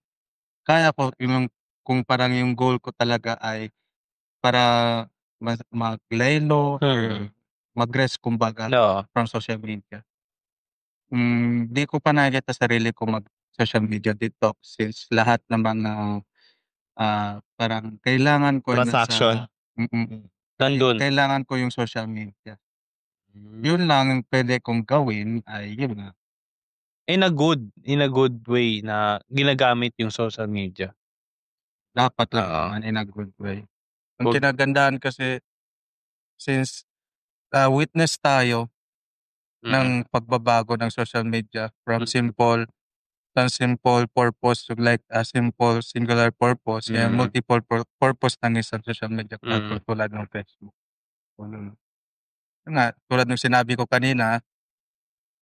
kaya ko kung parang yung goal ko talaga ay para mag-lay low or mag-rest kumbaga from social media. Di ko pa nakikita sarili ko mag-social media detox since lahat naman ng parang kailangan ko Transaction. Nandun. Kailangan ko yung social media. Yun lang ang pwede kong gawin ay yun nga. In a good way na ginagamit yung social media. Dapat lang naman in a good way. Ang kinagandahan kasi since witness tayo ng pagbabago ng social media from simple purpose to like a simple singular purpose and multiple purpose ng isang social media platform tulad ng Facebook. Tulad ng sinabi ko kanina,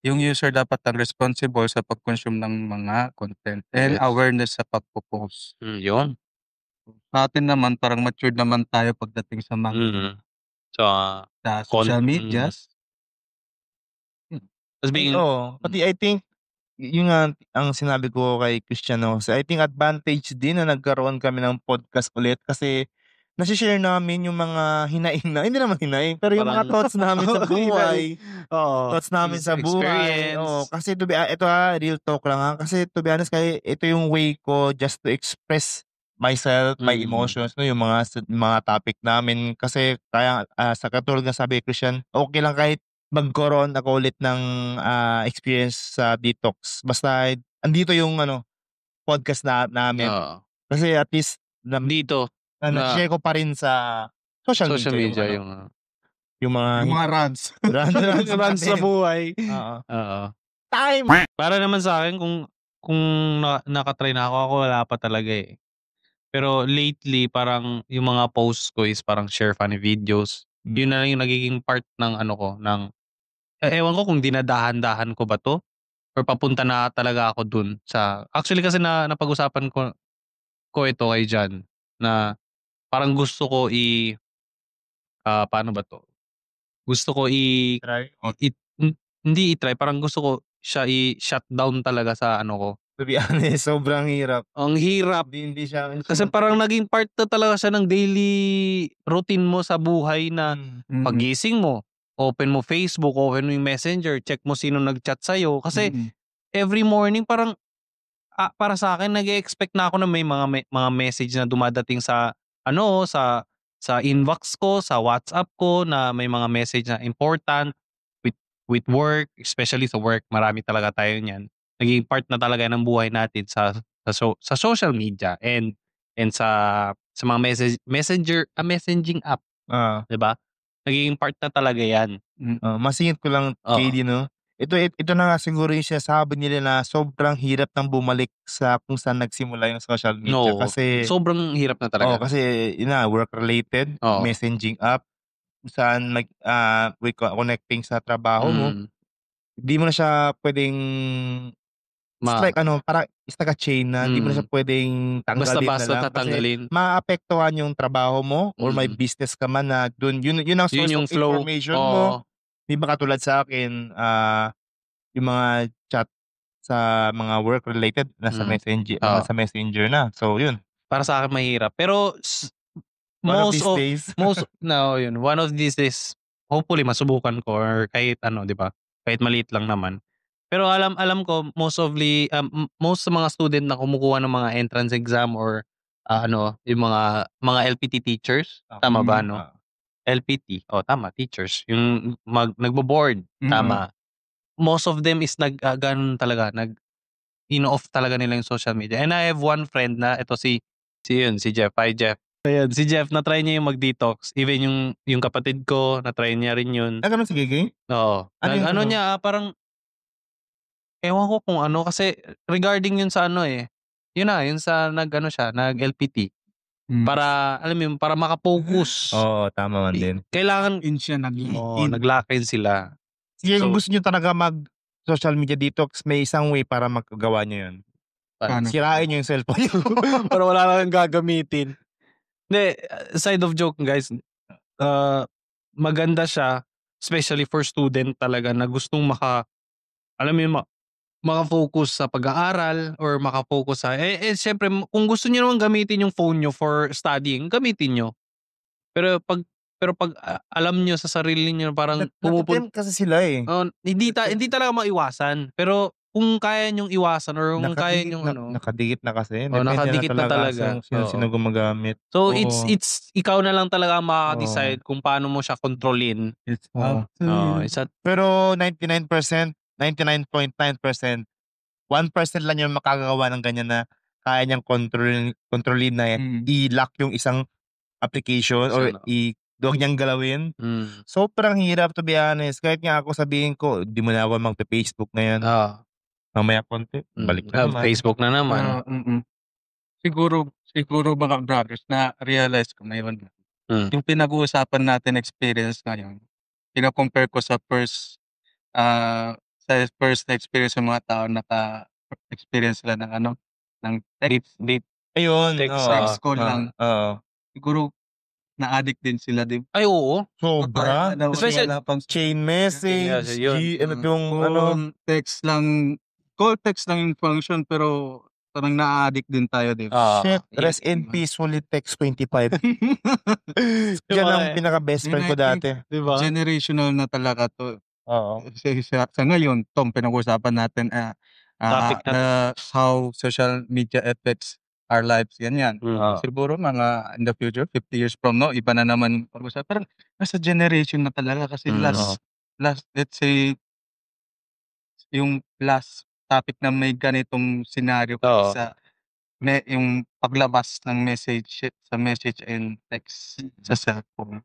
yung user dapat ang responsible sa pag-consume ng mga content and awareness sa pagpo-post. Yun. Sa atin naman, parang matured naman tayo pagdating sa mga sa social medias. Pati I think, yun nga ang sinabi ko kay Christian, so I think advantage din na nagkaroon kami ng podcast ulit kasi nasi-share namin yung mga hinaing na, hindi naman hinaing, pero yung mga thoughts namin sa buhay. Thoughts namin sa buhay. Kasi ito real talk lang kasi to be honest, kaya ito yung way ko just to express myself, my emotions, yung mga topic namin kasi kaya sa katulad nga sabi Christian, okay lang kahit magkaroon ako ulit ng experience sa detox. Basta andito yung podcast namin. Kasi at least dito na-share ko pa rin sa social media yung mga rants. rants sa buhay. Time! Para naman sa akin kung nakatry na ako wala pa talaga eh. Pero lately parang yung mga posts ko is parang share funny videos. Yun na lang yung nagiging part ng ko ng ewan ko kung dinadahan-dahan ko ba to or papunta na talaga ako dun sa actually kasi napag-usapan ko ito kay Jan na parang gusto ko paano ba 'to? Gusto ko Try. hindi i-try, parang gusto ko siya i-shutdown talaga sa ano ko. To be honest, sobrang hirap. Ang hirap Hindi siya kasi parang naging part na talaga siya ng daily routine mo sa buhay na paggising mo, open mo Facebook, open mo yung Messenger, check mo sino nag-chat sa'yo. Kasi every morning parang para sa akin nag-e-expect na ako na may mga message na dumadating sa ano, sa inbox ko, sa WhatsApp ko na may mga message na important with work, especially sa work, marami talaga tayo niyan. Naging part na talaga ng buhay natin sa social media and sa mga messaging app, Ah, 'di ba? Naging part na talaga 'yan. masingit ko lang, Oo. KD, 'no? Ito na nga siguro yung sinasabi nila na sobrang hirap ng bumalik sa kung saan nagsimula yung social media Oo, kasi sobrang hirap na talaga. kasi yun na, work related, Oo. messaging app, kung saan with connecting sa trabaho mo, Mm. hindi mo na siya pwedeng it's like parang it's like a chain na hindi mo na siya pwedeng tanggalin na Basta-basta lang kasi tatanggalin. maapektuhan yung trabaho mo or may Mm. business ka man na dun yun ang Yun source yung of flow. information mo. Oo. 'Di ba katulad sa akin, yung mga chat sa mga work related Oo. nasa Messenger na. So yun, Para sa'kin mahirap. Pero one of most these of days. yun, one of these days, hopefully masubukan ko or kahit ano, 'di ba? Kahit maliit lang naman. Pero alam alam ko most sa mga student na kumukuha ng mga entrance exam or, yung mga LPT teachers, tama ba 'no? LPT, tama, teachers, yung nagbo-board, tama. Most of them is gano'n talaga, ino-off talaga nila yung social media. And I have one friend na ito si Jeff. Hi, Jeff. Ayan, si Jeff na-try niya yung mag-detox. Even yung kapatid ko na-try niya rin yun. Ganun si Gigi? Oo. Ano yung Nag-ano niya, parang ewan ko kung ano kasi regarding yun sa ano, yun yun sa nag-ano siya, nag-LPT. Para alam mo yun, para maka-focus. Oo, tama man din. Kailangan siya nag-lock in sila. Sige, kung So, gusto niyo talaga social media detox, may isang way para magagawa niyo yun. Paano? Sirain niyo yung cellphone niyo. para wala lang gagamitin. Hindi, side of joke guys, maganda siya, especially for student talaga na gustong alam mo yun, maka-focus sa pag-aaral or maka-focus sa siyempre kung gusto niyo naman gamitin yung phone niyo for studying, gamitin niyo. Pero pag alam niyo sa sarili niyo parang Natitempt kasi sila hindi talaga maiwasan. Pero kung kaya niyong iwasan or kung kaya Nakadikit niyong na nakadikit na kasi. Depende nakadikit na na talaga. talaga sino Oo. gumagamit. So, Oo. it's ikaw na lang talaga ang makaka-decide kung paano mo siya kontrolin. It's Oo. up to Oo, you. Pero 99.9%, 1% lang yung makakagawa ng ganyan na kaya niyang kontrolin na i-lock yung isang application or huwag niyang galawin. Sobrang hirap, to be honest. Kahit nga ako sabihin ko, di mo na ako magpe-Facebook ngayon. Oo. Mamaya konti, balik na naman. Facebook na naman. Siguro mga brothers na-realize ko ngayon, yung pinag-uusapan natin experience ngayon, kino-compare ko sa first na experience ng mga tao naka-experience sila ng text Ayun, text call lang. Oo. Siguro na-addict din sila, di ba? Ay, oo. Sobra. Especially Wala pang chain message, Yes, yun. Call, text lang yung function pero parang na-addict din tayo, di ba? Shit, rest in peace, fully text 25. Yan ang pinaka-best friend ko dati. Diba? Generational na talaga to. Oo. Sa ngayon, Tom, pinag-usapan natin Topic how social media affects our lives. Yan. Oo. Siguro mga in the future, 50 years from now, iba na naman pag-usapan. Parang nasa generation na talaga kasi last, let's say, yung last topic na may ganitong senaryo sa yung paglabas ng message sa message and text sa cellphone.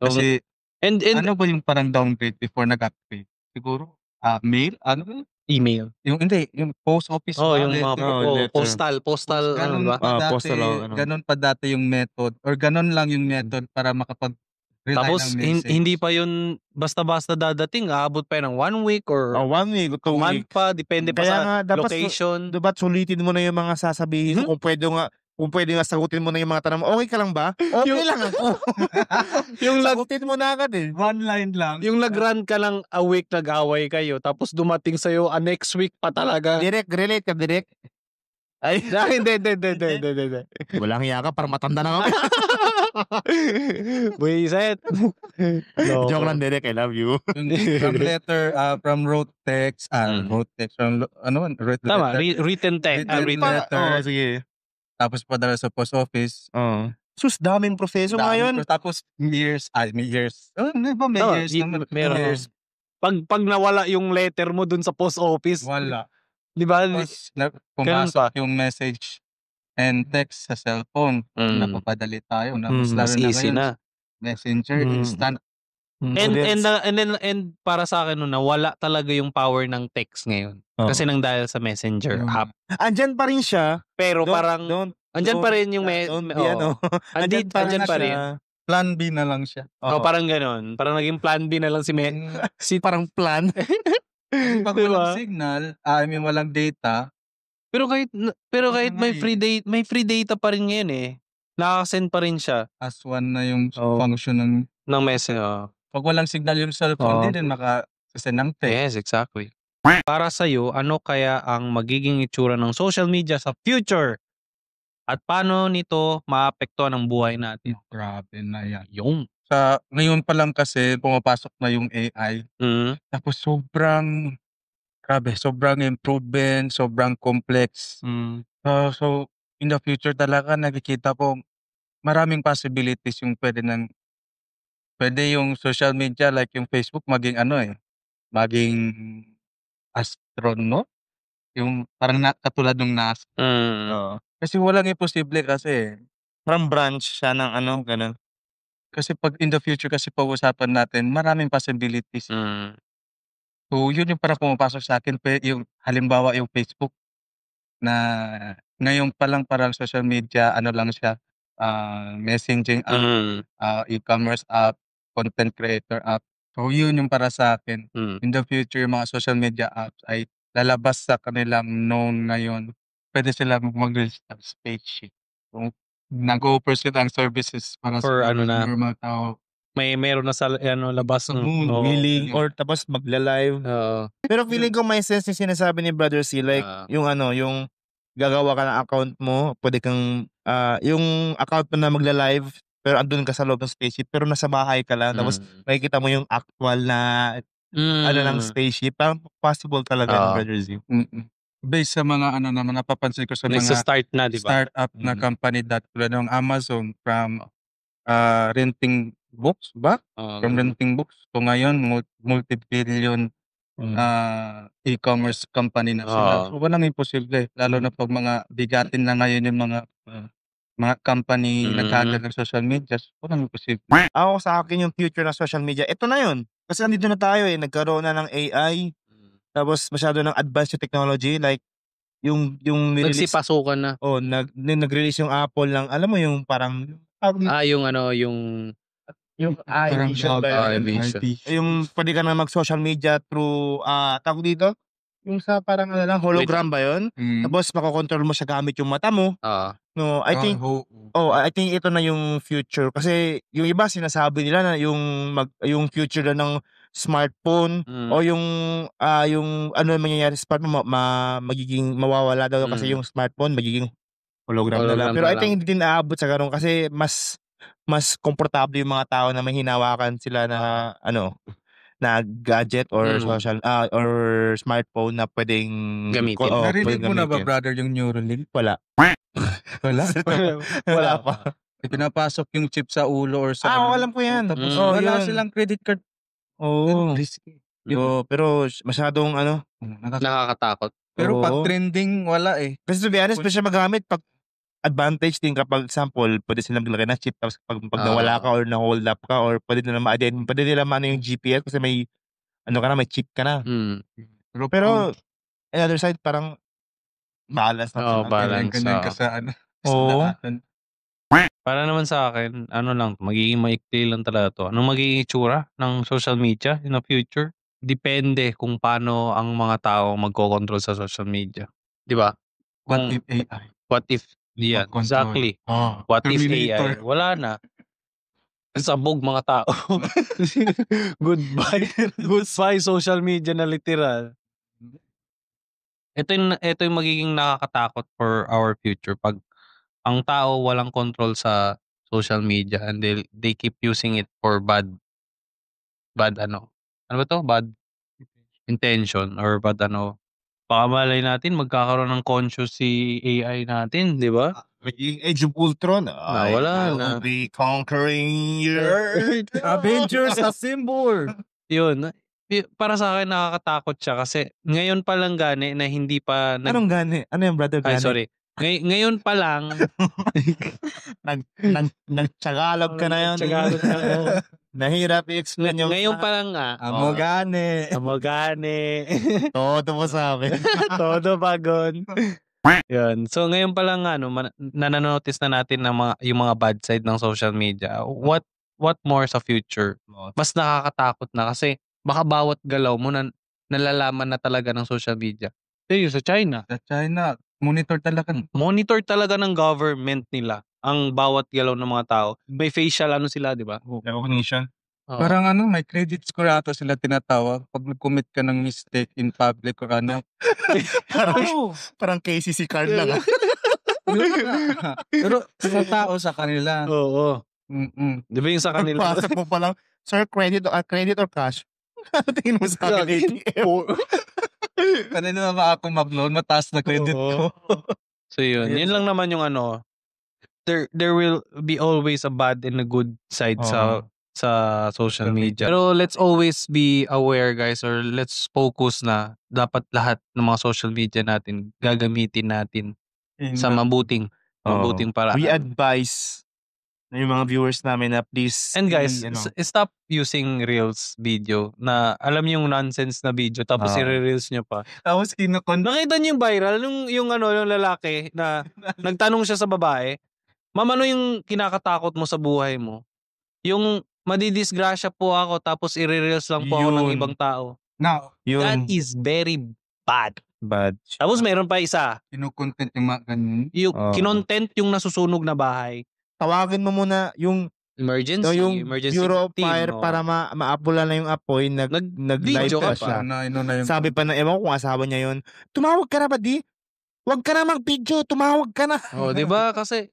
Kasi and ano ba yung parang downgrade before nag-upgrade? Siguro mail? Ano ba? email. Yung post office Yung letter. mga postal Ganun diba? pa dati, postal, ganun pa dati yung method or ganun lang yung method para Rely Tapos ng message. hindi pa yun basta-basta dadating, aabot pa yun ng 1 week or 1 week, 2 month weeks. pa, depende pa Kaya sa nga dapat location. dapat sulitin mo na yung mga sasabihin mo. Kung pwede nga sagutin mo na yung mga tanong mo, "Okey ka lang ba?" "Okey lang ako." Yung Sagutin mo na agad eh. One line lang. Yung nag-run ka lang a week, nag-away kayo, tapos dumating sa'yo next week pa talaga. Direk, relate ka direk. Ay, Hindi. walang hiya ka, parang matanda na kami. Buisit. Joke lang direk, I love you. From letter, from rote text, from rote Tama, letter. written text. Written letter. Sige. Tapos padala sa post office. Oo. Sus, daming proseso ngayon. Tapos may years. Oh, may Tama, years naman. meron. Years. Pag nawala yung letter mo dun sa post office, Wala. di ba? Tapos Ganun pumasok yung message and text sa cellphone. Napapadali tayo. Mas Mas lalo na easy ngayon. na. Messenger, instant. And para sa akin nun, nawala talaga yung power ng text ngayon. Kasi nang dahil sa Messenger app. Andyan pa rin siya. Pero parang andyan pa rin yung andyan pa rin. Plan B na lang siya. Parang gano'n. Parang naging plan B na lang si Parang plan. Pag walang signal, walang data. Pero kahit may free data pa rin ngayon eh. Nakaka-send pa rin siya As one na yung function ng message. Pag walang signal yung cellphone, hindi din makasend ng text. Yes, exactly. Para sa'yo, ano kaya ang magiging itsura ng social media sa future? At paano nito maapektuhan ang buhay natin? Grabe na yan. Yung. Ngayon pa lang kasi pumapasok na yung AI. Tapos sobrang improvement, sobrang complex. So in the future talaga nakikita ko maraming possibilities yung pwede yung social media like yung Facebook maging maging astronaut. Yung parang katulad ng NASA. Oo. Kasi walang imposible kasi. Parang branch siya ng ganun. Kasi pag in the future kasi pag-usapan natin, maraming possibilities. So yun yung parang pumapasok sa akin. Yung halimbawa yung Facebook na ngayon pa lang parang social media, lang siya, messaging app, e-commerce app, content creator app. So yun yung para sa akin. In the future, yung mga social media apps ay lalabas sa kanilang known ngayon. Pwede sila mag-release ng spaceship. So, nag-offer sila ng services para For sa na. normal tao. Meron na sa labas ng willing or tapos magla-live. Pero feeling ko may sense yung sinasabi ni Brother C, like yung gagawa ka ng account mo, pwede kang yung account mo na magla-live pero andun ka sa loob ng spaceship pero nasa bahay ka lang tapos makikita mo yung actual na ng spaceship. Parang possible talaga ng Brother Z. Based sa mga naman napapansin ko sa mga start na, di ba? startup na company tulad ng Amazon from renting books ba? From renting books. So ngayon multi-billion e-commerce company na sila. So walang imposible. Lalo na pag mga bigatin na ngayon yung mga company nag-handle ng social media. So walang imposible. Ako sa akin yung future ng social media, ito na yun. Kasi nandito na tayo nagkaroon na ng AI. Tapos masyado ng advanced yung technology, like yung nagsipasukan na. Nag-release yung Apple ng alam mo yung parang yung Vision ba yun? Yung pwede ka na mag-social media through tawag dito yung sa parang hologram ba yun? Tapos makokontrol mo siya gamit yung mata mo. No, I think ito na yung future kasi yung iba sinasabi nila na yung future na ng smartphone o yung mangyayari sa smartphone magiging mawawala daw kasi yung smartphone magiging hologram na lang. Pero I think hindi din aabot sa ganun kasi mas komportable yung mga tao na may hinawakan sila na na gadget or social or smartphone na pwedeng gamitin. Narinig mo na ba, brother, yung Neuralink? Wala. Wala pa. Pinapasok yung chip sa ulo or sa alam ko yan. Tapos wala silang credit card. Risky. Pero masyadong nakakatakot. Pero pag trending, wala eh. Kasi to be honest, pwede siya magamit pag advantage din kapag example, pwede silang maglagay ng chip tapos pag nawala ka or na-hold up ka or pwede nila maano yung GPS kasi may may chip ka na. Pero another side parang balance na balance. Ganyan ka sa Para naman sa akin, ano lang, magiging maikli lang talaga 'to. Anong magiging itsura ng social media in the future? Depende kung paano ang mga tao magkokontrol sa social media, 'di ba? What Kung if AI? what if yan, Mag-control. exactly. Oh, What if Terminator. AI? Wala na. Sabog mga tao. Goodbye. Goodbye social media na literal. Ito yung magiging nakakatakot for our future 'pag ang tao walang control sa social media and they keep using it for ano ba 'to? Bad intention or bad ano. Baka malay natin magkakaroon ng conscious si AI natin, 'di ba? Magiging Age of Ultron. I Wala will na. be conquering your earth. Avengers Assemble! Yun, para sa'kin nakakatakot siya kasi ngayon pa lang gani na hindi pa Anong gani? Ano yung brother ay gani? sorry. Ngayon pa lang Nag-Tagalog ka na yun. Tagalog na, oo. Nahirap i-explain yung Ngayon pa lang nga. Amo gani. Amogane. todo mo sabi. Todo bagon. Yun. So ngayon pa lang ano, nananotice na natin ng yung mga bad side ng social media. What more sa future? Mas nakakatakot na kasi baka bawat galaw mo nalalaman na talaga ng social media. Yung sa China. Sa China, monitor talaga. Monitor talaga ng government nila ang bawat galaw ng mga tao. May facial ano sila, di ba? Recognition. Oo. Parang may credit score ata sila tinatawag pag nag-commit ka ng mistake in public or ano. Parang KCC card lang. Pero sa tao sa kanila. Oo. Di ba yung sa kanila? Pagpasok mo pa lang, sir, credit or cash? Ano tingin mo sa akin, ATM? Kanina naman ako mag-loan, mataas na credit ko. So yun lang naman yung ano. There will be always a bad and a good side sa social media. Pero let's always be aware guys, or let's focus na dapat lahat ng mga social media natin gagamitin natin sa mabuting paraan. We advise na yung mga viewers namin na please. And guys, stop using Reels video na alam niyo yung nonsense na video tapos i-reels niyo pa. Tapos Nakita niyo yung viral yung lalaki na nagtanong siya sa babae, "Ma'am, ano yung kinakatakot mo sa buhay mo?" Yung madidisgrasya po ako tapos i-reels lang po ako ng ibang tao. Now, That is very bad. Tapos meron pa isa. kinukontent yung mga ganun. Yung kinontent yung nasusunog na bahay. Tawagin mo muna yung Emergency Bureau of team, Fire para maapulan na yung apoy. Nag-live Video pa ka siya. pa. Sabi pa na, ewan ko kung asawa niya yun, tumawag ka na ba di? Huwag ka na mag-video, tumawag ka na. Di ba? Kasi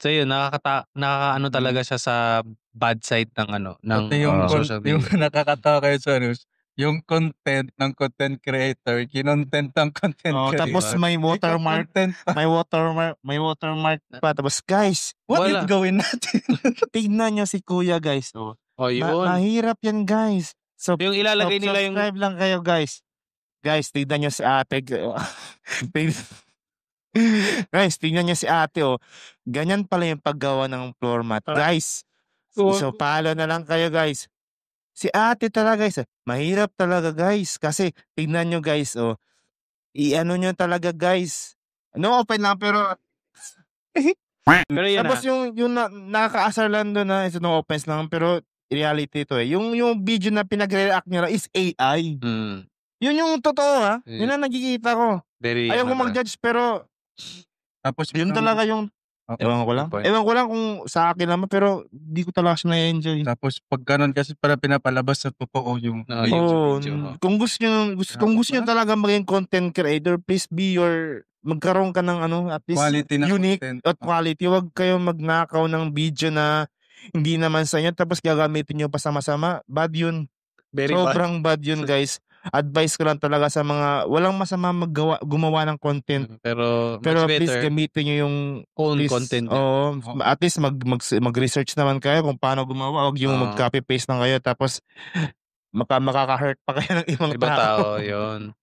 so yun, nakakaano talaga siya sa bad side ng social media. Yung nakakatawa kayo sa yung content ng content creator, kinontent ng content creator. Tapos may watermark. May watermark pa. Tapos guys, what is gawin natin? tignan nyo si kuya guys. Yun. Mahirap yan guys. So, yung ilalagay nila yung subscribe lang kayo guys. Guys, tignan nyo si ate. Guys, tignan nyo si ate. Ganyan pala yung paggawa ng floor mat. Guys, so follow na lang kayo guys. Si ate talaga guys, mahirap talaga guys. Kasi tignan nyo guys, i-ano nyo talaga guys. No open lang pero yun tapos yung nakakaasar lang doon na no offense lang pero reality to Yung video na pinagre-react nyo is AI. Yun yung totoo ha. Yun ang nakikita ko. Ayaw ko mag-judge pero tapos yun talaga yung ewan ko lang kung sa akin naman pero di ko talaga siya na-enjoy. Tapos pag ganun kasi para pinapalabas sa totoo yung video. Kung gusto nyo talaga maging content creator, please magkaroon ka ng at least quality na unique content. at quality. Huwag kayong magnakaw ng video na hindi naman sa inyo tapos gagamitin nyo pa sama-sama. Bad yun. Sobrang bad yun guys. Advice ko lang talaga sa mga walang masama gumawa ng content. Pero please gamitin nyo yung own content. At least mag-research naman kayo kung paano gumawa. Huwag yung mag-copy-paste lang kayo tapos makaka-hurt pa kayo ng ibang tao. Yun.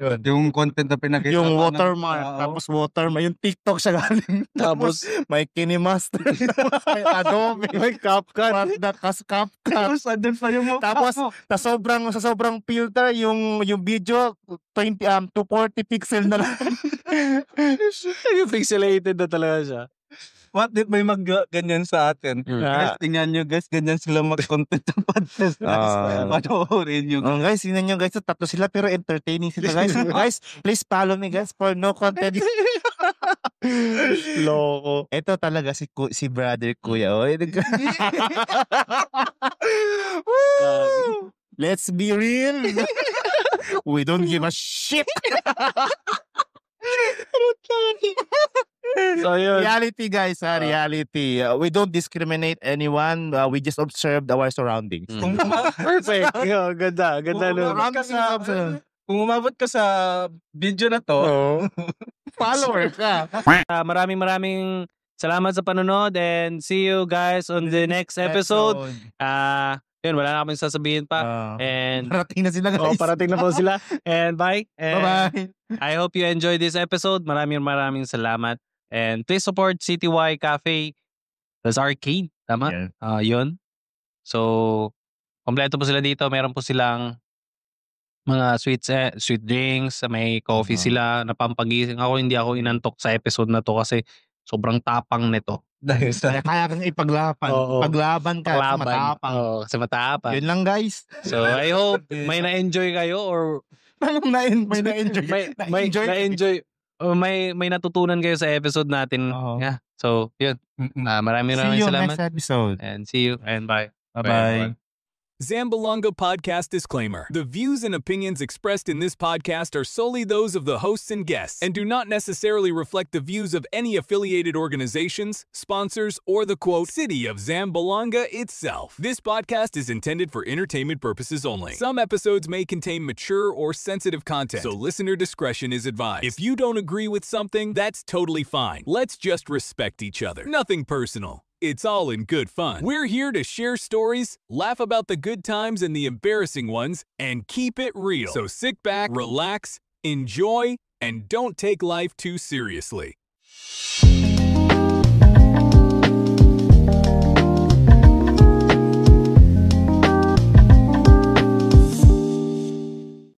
Yung content na pinakita. Yung watermark. Tapos watermark. Yung TikTok siya galing. Tapos may KineMaster. May Adobe. May CapCut. CapCut. Tapos andun pa yung mukha Tapos mo. sa sobrang filter yung video 240 pixel na lang. Yung pixelated na talaga siya. What if may ganyan sa atin? Guys, tingnan nyo guys, ganyan sila mag-content sa podcast. Panoorin nyo. Guys, tingnan nyo guys, tatlo sila pero entertaining sila guys. Guys, please follow me guys for no content. Loko. Ito talaga si brother kuya. Oh. Let's be real. We don't give a shit. So yun. Reality guys, reality. We don't discriminate anyone. We just observe our surroundings. Perfect. Yo, ganda. Ganda nun. Kung umabot ka sa video na to, Follower ka. Maraming salamat sa panonood and see you guys on the next episode. Yun, wala na kami sasabihin pa. And Parating na sila guys. parating na po sila. And bye. And Bye-bye. I hope you enjoyed this episode. Maraming salamat. And please support CTY Cafe. That's arcade. Tama? Yun. So, kompleto po sila dito. Meron po silang mga sweet drinks. May coffee sila. Napampagising ako. Hindi ako inantok sa episode na to kasi sobrang tapang nito. dahil sa Kaya kang ipaglaban. Oo. Paglaban ka. Laban. Matapang. Kasi matapang. Yun lang guys. So, I hope may na-enjoy kayo or May na-enjoy. may natutunan kayo sa episode natin. Oo. Yeah. So, yun. Maraming See you salamat. next episode. And see you and bye. Bye-bye. Zambalonga Podcast Disclaimer. The views and opinions expressed in this podcast are solely those of the hosts and guests and do not necessarily reflect the views of any affiliated organizations, sponsors, or the quote, city of Zambalonga itself. This podcast is intended for entertainment purposes only. Some episodes may contain mature or sensitive content, so listener discretion is advised. If you don't agree with something, that's totally fine. Let's just respect each other. Nothing personal. It's all in good fun. We're here to share stories, laugh about the good times and the embarrassing ones, and keep it real. So sit back, relax, enjoy, and don't take life too seriously.